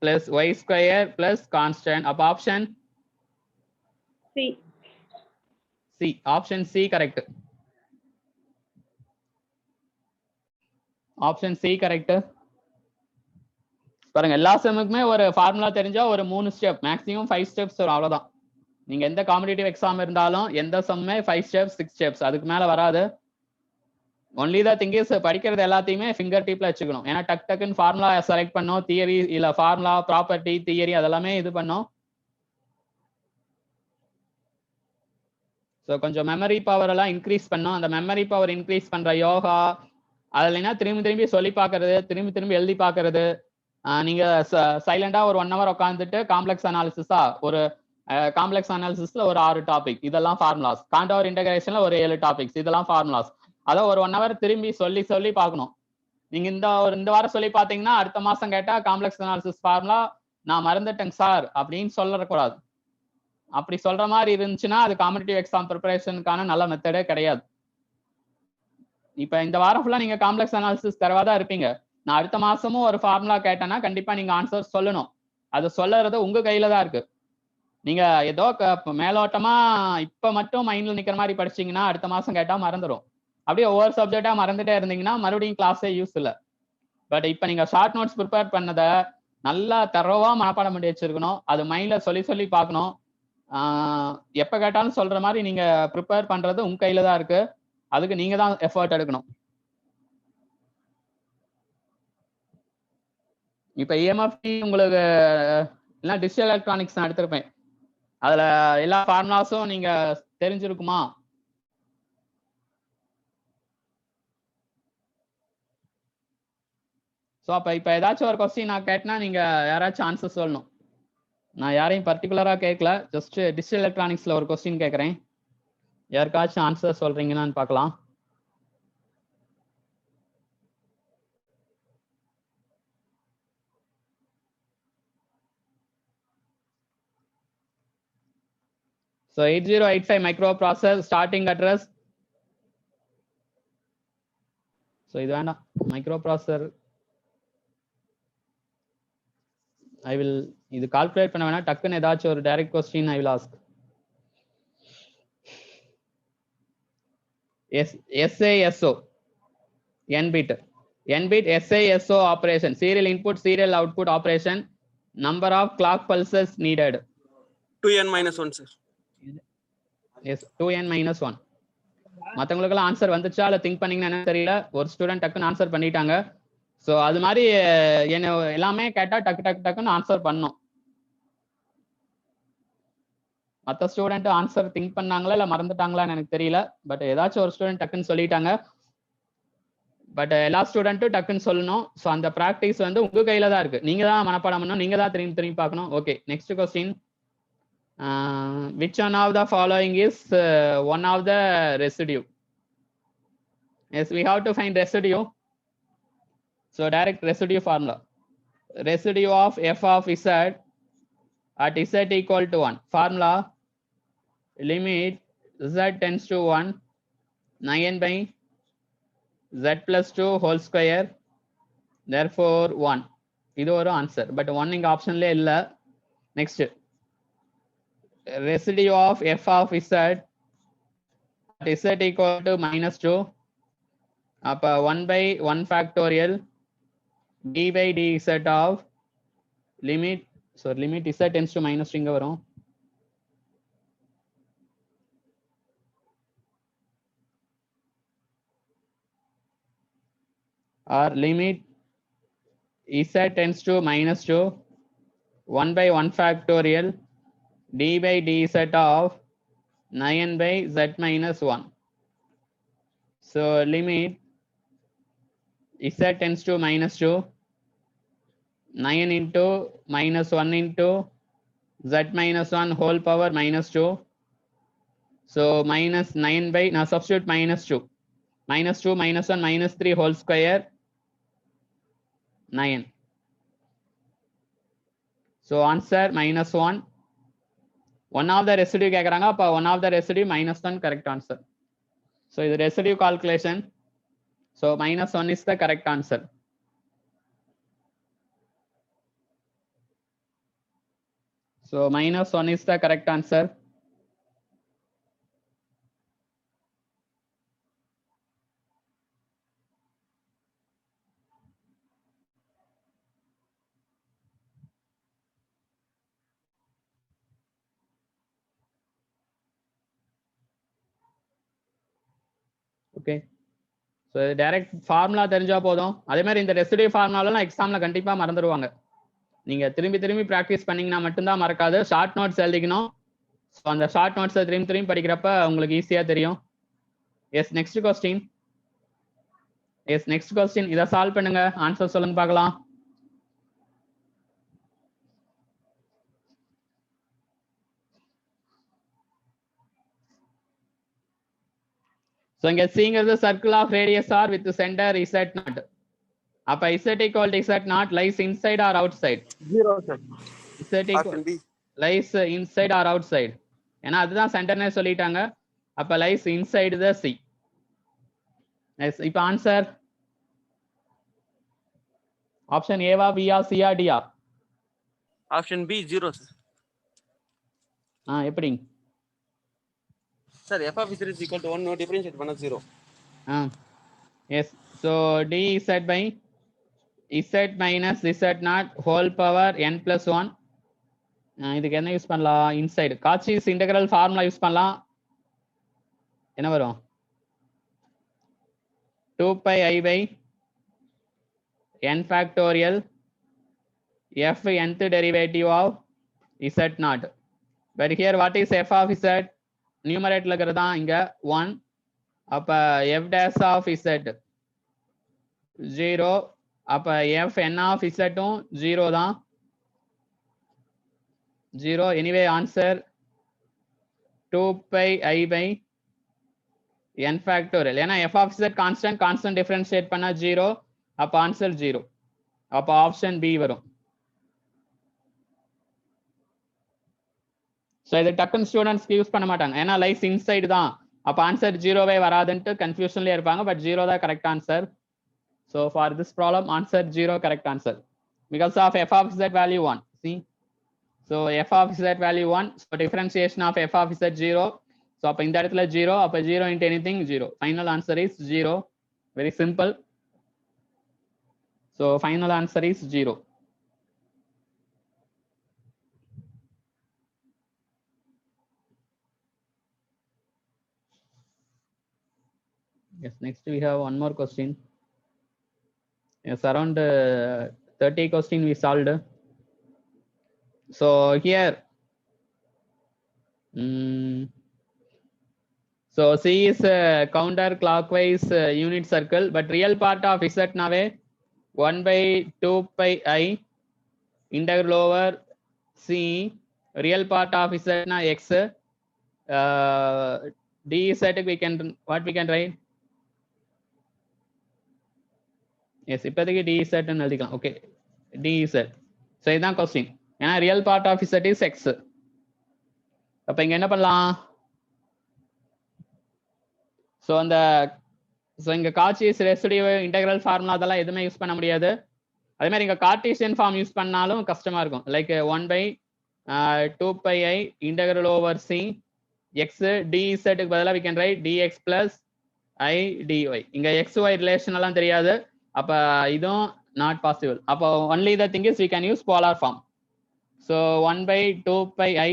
plus y square plus constant. அப்ப option C. Option C correct. Option C correct. பாருங்க, எல்லா செமுக்குமே ஒரு formula தெரிஞ்சா ஒரு 3 step, maximum 5 steps வரும், அவ்வளவுதான். நீங்க எந்த காம்படிட்டிவ் எக்ஸாம் இருந்தாலும் எந்த சம்மே 5 ஸ்டெப்ஸ் 6 ஸ்டெப்ஸ், அதுக்கு மேல வராது. ஒன்லி த திங் இஸ் படிக்கிறது எல்லாத்தையுமே ஃபிங்கர் டிப்ல வச்சுக்கணும். ஏன்னா டக்குன்னு ஃபார்முலா செலக்ட் பண்ணோம், தியரி இல்ல ஃபார்முலா ப்ராப்பர்ட்டி தியரி அதெல்லாமே இது பண்ணோம். ஸோ கொஞ்சம் மெமரி பவர் எல்லாம் இன்க்ரீஸ் பண்ணோம். அந்த மெமரி பவர் இன்க்ரீஸ் பண்ற யோகா அதுலனா திரும்பி சொல்லி பார்க்கறது, திரும்பி எழுதி பார்க்கறது. நீங்க சைலண்டா ஒரு 1 hour உட்காந்துட்டு காம்ப்ளெக்ஸ் அனாலிசிஸா ஒரு காம்ப்ளெக்ஸ் அனாலிசிஸ்ல ஒரு 6 டாபிக், இதெல்லாம் ஃபார்முலாஸ். காண்டோர் இன்டகிரேஷன்ல ஒரு 7 டாபிக்ஸ், இதெல்லாம் ஃபார்முலாஸ். அதை ஒரு 1 hour திரும்பி சொல்லி பார்க்கணும். நீங்க இந்த வாரம் சொல்லி பார்த்தீங்கன்னா அடுத்த மாசம் கேட்டா காம்ப்ளெக்ஸ் அனாலிசிஸ் ஃபார்முலா நான் மறந்துட்டேங்க சார் அப்படின்னு சொல்லக்கூடாது. அப்படி சொல்ற மாதிரி இருந்துச்சுன்னா அது காம்படிட்டிவ் எக்ஸாம் ப்ரிப்பரேஷனுக்கான நல்ல மெத்தடே கிடையாது. இப்ப இந்த வாரம் ஃபுல்லா நீங்க காம்ப்ளெக்ஸ் அனாலிசிஸ் தரவாதான் இருப்பீங்க. நான் அடுத்த மாசமும் ஒரு ஃபார்முலா கேட்டேன்னா கண்டிப்பா நீங்க ஆன்சர் சொல்லணும். அது சொல்லறது உங்க கையில தான் இருக்கு. நீங்க ஏதோ மேலோட்டமா இப்ப மட்டும் மைண்ட்ல நிக்கிற மாதிரி படிச்சீங்கன்னா அடுத்த மாசம் கேட்டா மறந்துடும். அப்படியே ஒவ்வொரு சப்ஜெக்டா மறந்துட்டே இருந்தீங்கன்னா மறுபடியும் கிளாஸே யூஸ் இல்லை. பட் இப்ப நீங்க ஷார்ட் நோட்ஸ் ப்ரிப்பேர் பண்ணதை நல்லா தரோவா மனப்பாடம் பண்ணி வச்சிருக்கணும். அது மைண்ட்ல சொல்லி பார்க்கணும். எப்ப கேட்டாலும் சொல்ற மாதிரி நீங்க ப்ரிப்பேர் பண்றது உங்க கையில தான் இருக்கு. அதுக்கு நீங்க தான் எஃபர்ட் எடுக்கணும். இப்ப EMFT உங்களுக்கு எல்லாம் டிஜிட்டல் எலக்ட்ரானிக்ஸ் நான் எடுத்திருப்பேன். அதுல எல்லா ஃபார்முலாஸும் நீங்க தெரிஞ்சிருக்குமா? ஸோ அப்ப இப்ப ஏதாச்சும் ஒரு கொஸ்டின் நான் கேட்டேன்னா நீங்க யாராச்சும் ஆன்சர் சொல்லணும். நான் யாரையும் பர்டிகுலரா கேட்கல, ஜஸ்ட் டிஜிட்டல் எலக்ட்ரானிக்ஸ்ல ஒரு கொஸ்டின் கேட்கறேன். யாருக்காச்சும் ஆன்சர் சொல்றீங்கன்னு பார்க்கலாம். So 8085 microprocessor starting address. So இது வேண்டாம், மைக்ரோப்ராசஸர் I will இது கால்குலேட் பண்ண வேணா, டக்குன்னு ஏதாச்சும் ஒரு direct question I will ask. SASO n bit. n bit SISO operation, serial input serial output operation, number of clock pulses needed. 2n minus 1 sir. Yes, 2n minus 1. மற்றவங்களுக்கெல்லாம் answer வந்துச்சா இல்லை think பண்ணீங்கன்னு என்ன தெரியல. ஒரு ஸ்டூடெண்ட் டக்குன்னு answer பண்ணிட்டாங்க. So அது மாதிரி என்ன எல்லாமே கேட்டால் டக்குன்னு ஆன்சர் பண்ணோம். மற்ற ஸ்டூடெண்ட் ஆன்சர் திங்க் பண்ணாங்களா இல்லை மறந்துட்டாங்களான்னு எனக்கு தெரியல. பட் ஏதாச்சும் ஒரு ஸ்டூடெண்ட் டக்குன்னு சொல்லிட்டாங்க. பட் எல்லா ஸ்டூடெண்ட்டும் டக்குன்னு சொல்லணும். ஸோ அந்த ப்ராக்டிஸ் வந்து உங்க கையில தான் இருக்கு. நீங்க தான் மனப்பாடம் பண்ணணும், நீங்க தான் திரும்பி பார்க்கணும். Okay, next question. Which one of the following is one of the residue? Yes, we have to find residue. So direct residue formula. Residue of f of z at z equal to 1. Formula: limit z tends to 1, 9 by z plus 2 whole square. Therefore 1. இது ஒரு answer. But 1 இங்க ஆப்ஷன்ல இல்ல. Next. Residue of f of z at z equal to minus 2. அப்ப 1 by 1 factorial d by dz of limit, so limit z tends to minus 2 இங்க வரும். Or limit z tends to minus 2, 1 by 1 factorial d by dz of 9 by z minus 1. So limit z tends to minus 2, 9 into minus 1 into z minus 1 whole power minus 2. So minus 9 by, now substitute minus 2. Minus 2 minus 1 minus 3 whole square 9. So answer minus 1. One of the residue கேக்குறாங்க. அப்ப one of the residue minus 1 correct answer. So இது residue calculation. So minus 1 is the correct answer. So minus 1 is the correct answer. Okay, so direct formula தெரிஞ்சா போதும். அதே மாதிரி இந்த residue ஃபார்முலாலாம் எக்ஸாம்ல கண்டிப்பா மறந்துடுவாங்க. நீங்க திரும்பி ப்ராக்டிஸ் பண்ணீங்கன்னா மட்டும்தான் மறக்காது. ஷார்ட் நோட்ஸ் எழுதிக்கணும். ஸோ அந்த ஷார்ட் நோட்ஸை திரும்பி படிக்கிறப்ப உங்களுக்கு ஈஸியா தெரியும். Yes, next question. Yes, next question. இதை சால்வ் பண்ணுங்க, ஆன்சர் சொல்லுங்க பார்க்கலாம். So இங்க Cங்கிறது circle of radius r with center z0. அப்ப z equal to z0 lies inside or outside? 0 sir. Z equal Option B. lies inside or outside? ஏன்னா அதுதான் சென்டர்னே சொல்லிட்டாங்க. அப்ப lies inside the C. Yes, இப்ப answer option ஏவா, பியா, சியா, டியா? Option B 0 sir. எப்படி Sir, f of z is equal to 1, no differentiate பண்ணா 0. Yes, so dz by z minus z0 whole power n plus 1. இதுக்கு என்ன use பண்ணலாம்? Inside Cauchy's integral formula use பண்ணலாம். என்ன வரும்? 2 pi I by n factorial f nth derivative of z0. But here what is f of z? நியூமரேட்டர்ல இருக்கிறதா இங்க 1. அப்ப f dash of z 0. அப்ப f n of z 0 தான். 0. Anyway answer 2 pi I by n factorial. ஏன்னா f of z constant differentiate பண்ணா 0. அப்ப answer 0. அப்ப option B வரும். ஸோ இது டக்குன்னு ஸ்டூடெண்ட்ஸ்க்கு யூஸ் பண்ண மாட்டாங்க, ஏன்னா லைஃப் இன்சைடு தான். அப்போ ஆன்சர் 0வே வராதுன்ட்டு கன்ஃபியூஷன்லேயே இருப்பாங்க. பட் 0 தான் correct answer. So for this problem answer 0 correct answer. Because of f of z value 1. See, so f of z value 1. So differentiation of f of z 0. So அப்போ இந்த இடத்துல 0. அப்போ 0 into anything 0. Final answer is 0. Very simple. So final answer is 0. Yes, next we have one more question. Yes, around 30 question we solved. So here, so C is counterclockwise unit circle, but real part of Z nave 1 by 2 pi I integral over C. Real part of Z na X. dz we can, what we can write? Yes, இப்போதைக்கு dz ன்னு எழுதிக்கலாம். Okay, dz. So இதுதான் question. ஏன்னா real part of z is x. அப்ப இங்க என்ன பண்ணலாம்? So அந்த இங்க கார்ட்டீசியன் ரெசிடியூ இன்டெகிரல் ஃபார்முலா அதெல்லாம் எதுவுமே யூஸ் பண்ண முடியாது. அதே மாதிரி இங்க கார்ட்டீசியன் ஃபார்ம் யூஸ் பண்ணாலும் கஷ்டமா இருக்கும். Like 1 by 2 pi I integral over c x dz க்கு பதிலா we can write dx plus I dy. இங்க xy ரிலேஷன் எல்லாம் தெரியாது. அப்ப இதுவும் not possible. அப்போ only the thing is we can use polar form. So 1 by 2 pi I.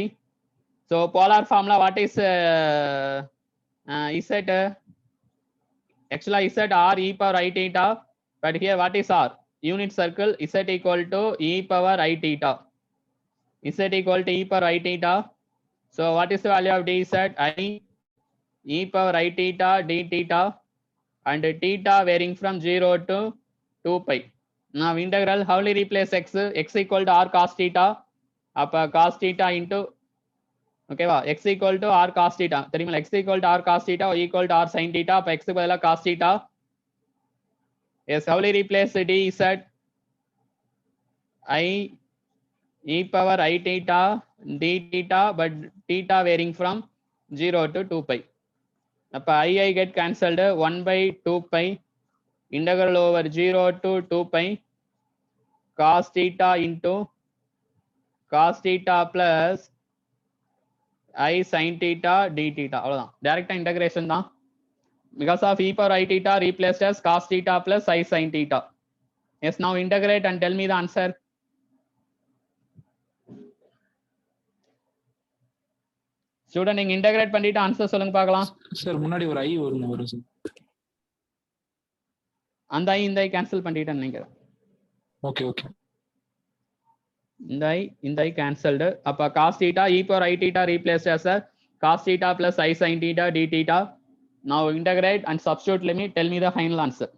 So polar formula what is z? Actually z r e power I theta, but here what is r? Unit circle z equal to e power I theta. Z equal to e power I theta. So what is the value of dz? I e power I theta d theta, and theta varying from 0 to 2 pi. Now integral, how will we replace x? X equal to r cos theta. Appa cos theta into, okay va, x equal to r cos theta. Therefore x equal to r cos theta or equal to r sin theta. Appa x பதிலா cos theta. Yes, how will we replace dz? I e power I theta d theta, but theta varying from 0 to 2 pi. அப்ப I get cancelled. 1 by 2 pi integral over 0 to 2 pi cos theta into cos theta plus I sin theta d theta. அவ்வளவுதான், டைரக்டா integration தான். Because of e power I theta replaced as cos theta plus I sin theta. Yes, now integrate and tell me the answer. Student நீங்க integrate பண்ணிட்டு answer சொல்லுங்க பார்க்கலாம். Sir முன்னாடி ஒரு I வரும் சார். அந்த I இந்த I கேன்சல் பண்ணிட்டேன்னு நினைக்கிறேன். Okay okay. இந்த I cancelled. அப்ப cos theta e power I theta replaced as cos theta plus I sin theta d theta. Now integrate and substitute limit. Tell me the final answer.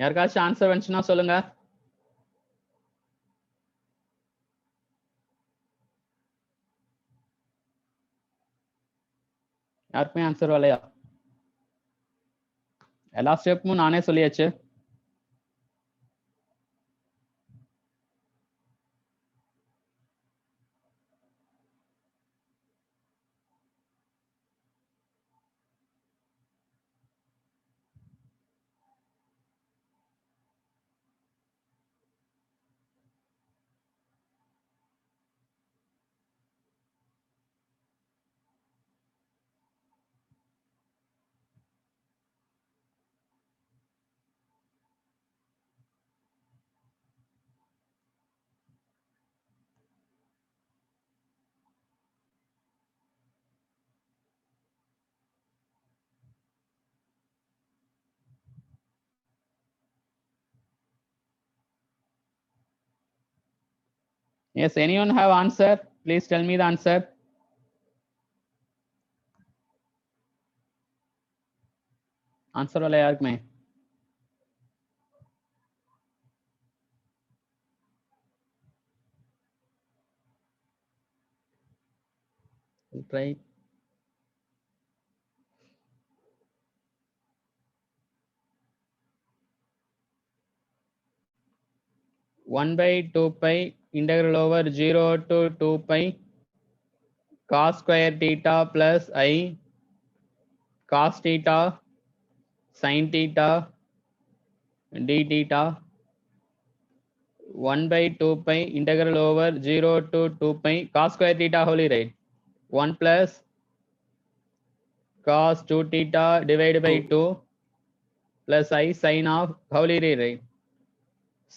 யாருக்காச்சும் answer வந்துச்சுன்னா சொல்லுங்க. யாருக்குமே answer வரலையா? எல்லா ஸ்டெப்பும் நானே சொல்லியாச்சு. Yes, anyone have answer? Please tell me the answer. Answer वाला யாருக்குமே? Try. One by 2 pi integral over 0 to 2 pi cos square theta plus I cos theta sin theta d theta 1 by 2 pi integral over 0 to 2 pi cos square theta wholly, right? 1 plus cos 2 theta divided by 2 plus I sin of, how will you write?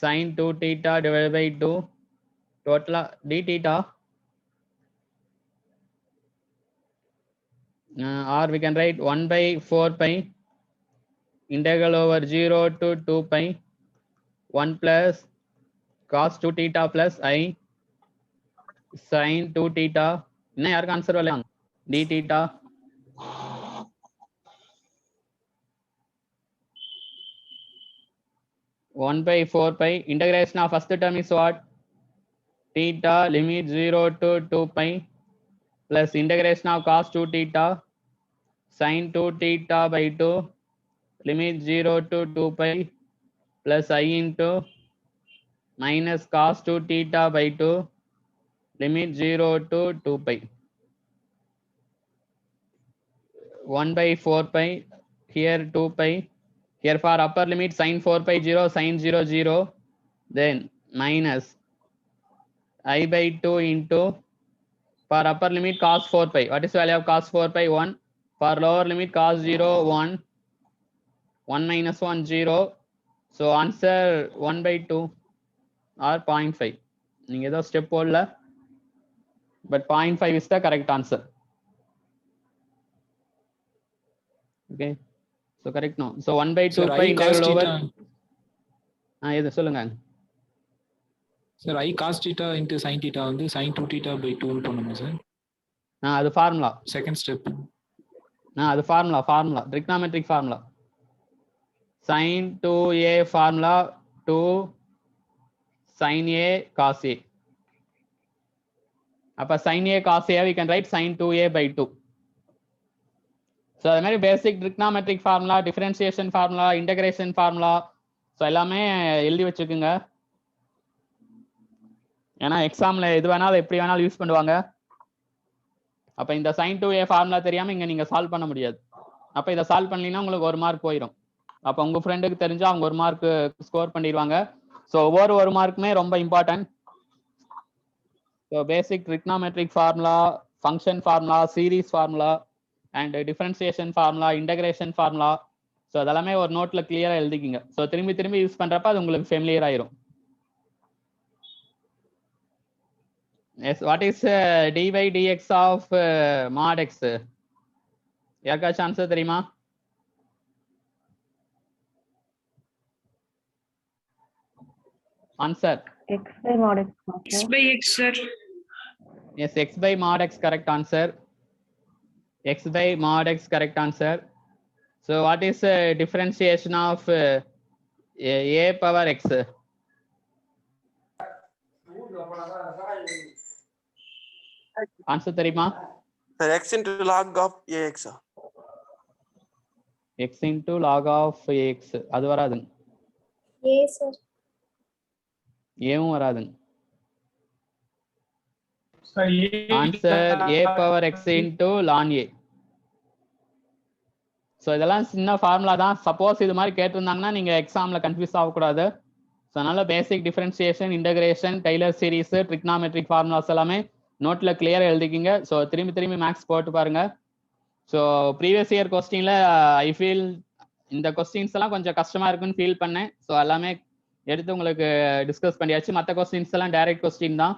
Sin 2 theta divided by 2 total d theta, or we can write 1 by 4 pi integral over 0 to 2 pi 1 plus cos 2 theta plus I sin 2 theta. இன்னும் யாருக்கு answer வரலையா? d theta one by 4 pi integration of first term is what? Theta limit 0 to 2 pi plus integration of cos 2 theta sin 2 theta by 2 limit 0 to 2 pi plus I into minus cos 2 theta by 2 limit 0 to 2 pi 1 by 4 pi here 2 pi here for upper limit sin 4 pi 0 sin 0 0 then minus I by 2 into for upper limit cos 4 pi. What is the value of cos 4 pi? 1. For lower limit cos 0 1 1 minus 1 0. So answer 1 by 2 or 0.5. நீங்க ஏதோ step போடல, but 0.5 is the correct answer. Okay, so correct no. So 1 by 2 Sir, pi I cos integral over theta. இது சொல்லுங்க. Sir, I cos theta into sin theta வந்து sin 2 theta by 2 னு பண்ணுமா sir? அது formula. Second step. அது formula trigonometric formula. Sin 2a formula 2 sin a cos a. அப்ப sin a cos a we can write sin 2a by 2. So அது மாதிரி பேசிக் trigonometric formula, differentiation formula, integration formula, so எல்லாமே எழுதி வச்சுக்குங்க. ஏன்னா எக்ஸாம்ல எது வேணாலும் எப்படி வேணாலும் யூஸ் பண்ணுவாங்க. அப்ப இந்த sin 2a ஃபார்முலா தெரியாம இங்க நீங்க சால்வ் பண்ண முடியாது. அப்ப இதை சால்வ் பண்ணீங்கன்னா உங்களுக்கு 1 மார்க் போயிடும். அப்ப உங்க ஃப்ரெண்டுக்கு தெரிஞ்சா அவங்க 1 மார்க் ஸ்கோர் பண்ணிடுவாங்க. ஸோ ஒவ்வொரு 1 மார்க்குமே ரொம்ப important. So basic trigonometric formula, function formula, series formula and differentiation formula, integration formula, so அதெல்லாமே ஒரு நோட்ல கிளியரா எழுதிக்கிங்க. ஸோ திரும்பி திரும்பி யூஸ் பண்றப்ப அது உங்களுக்கு ஃபெமிலியர் ஆயிரும். Yes, what is dy dx of mod x? யாருக்காச்சும் ஆன்சர் தெரியுமா? Answer. X by mod x. X by x, sir. Yes, x by mod x correct answer. X by mod x correct answer. So what is differentiation of a power x? Answer தெரியுமா? Sir, x into log of ax. X into log of ax. அது வராதுங்க. A sir. ஏவும் வராதுங்க. Answer a power x into ln a. So இதெல்லாம் சின்ன formula தான். Suppose இது மாதிரி கேட்டிருந்தாங்கன்னா நீங்க எக்ஸாம்ல கன்ஃபியூஸ் ஆகக்கூடாது. ஸோ அதனால basic differentiation, integration, Taylor series, trigonometric formulas எல்லாமே நோட்ல கிளியரா எழுதிக்கிங்க. ஸோ திரும்பி திரும்பி மேக்ஸ் போட்டு பாருங்க. ஸோ ப்ரீவியஸ் இயர் கொஸ்டின்ல ஐ ஃபீல் இந்த கொஸ்டின்ஸ் எல்லாம் கொஞ்சம் கஷ்டமா இருக்குன்னு ஃபீல் பண்ணேன். ஸோ எல்லாமே எடுத்து உங்களுக்கு டிஸ்கஸ் பண்ணியாச்சு. மற்ற கொஸ்டின்ஸ் எல்லாம் டைரக்ட் கொஸ்டின் தான்.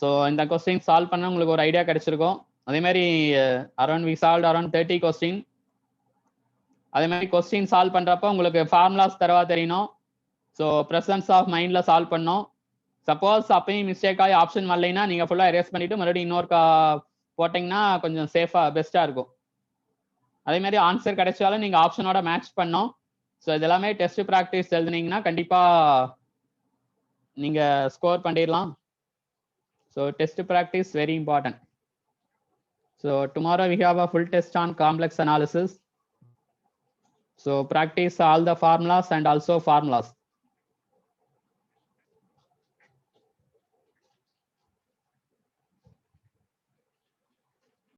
ஸோ இந்த கொஸ்டின் சால்வ் பண்ண உங்களுக்கு ஒரு ஐடியா கிடைச்சிருக்கும். அதே மாதிரி வி சால்வ் அரௌண்ட் 30 கொஸ்டின். அதே மாதிரி கொஸ்டின் சால்வ் பண்றப்ப உங்களுக்கு ஃபார்முலாஸ் தரவா தெரியணும். ஸோ ப்ரெசன்ஸ் ஆஃப் மைண்ட்ல சால்வ் பண்ணோம். சப்போஸ் அப்பயும் மிஸ்டேக் ஆகி ஆப்ஷன் வரலைன்னா நீங்க ஃபுல்லா எரேஸ் பண்ணிட்டு மறுபடியும் இன்னொரு போட்டிங்கன்னா கொஞ்சம் சேஃபா பெஸ்டா இருக்கும். அதே மாதிரி ஆன்சர் கிடைச்சாலும் நீங்க ஆப்ஷனோட மேட்ச் பண்ணோம். ஸோ இதெல்லாமே டெஸ்ட் ப்ராக்டிஸ் எழுதுனீங்கன்னா கண்டிப்பா நீங்க ஸ்கோர் பண்ணிடலாம். So test practice very important. So tomorrow we have a full test on complex analysis. So practice all the formulas and also formulas.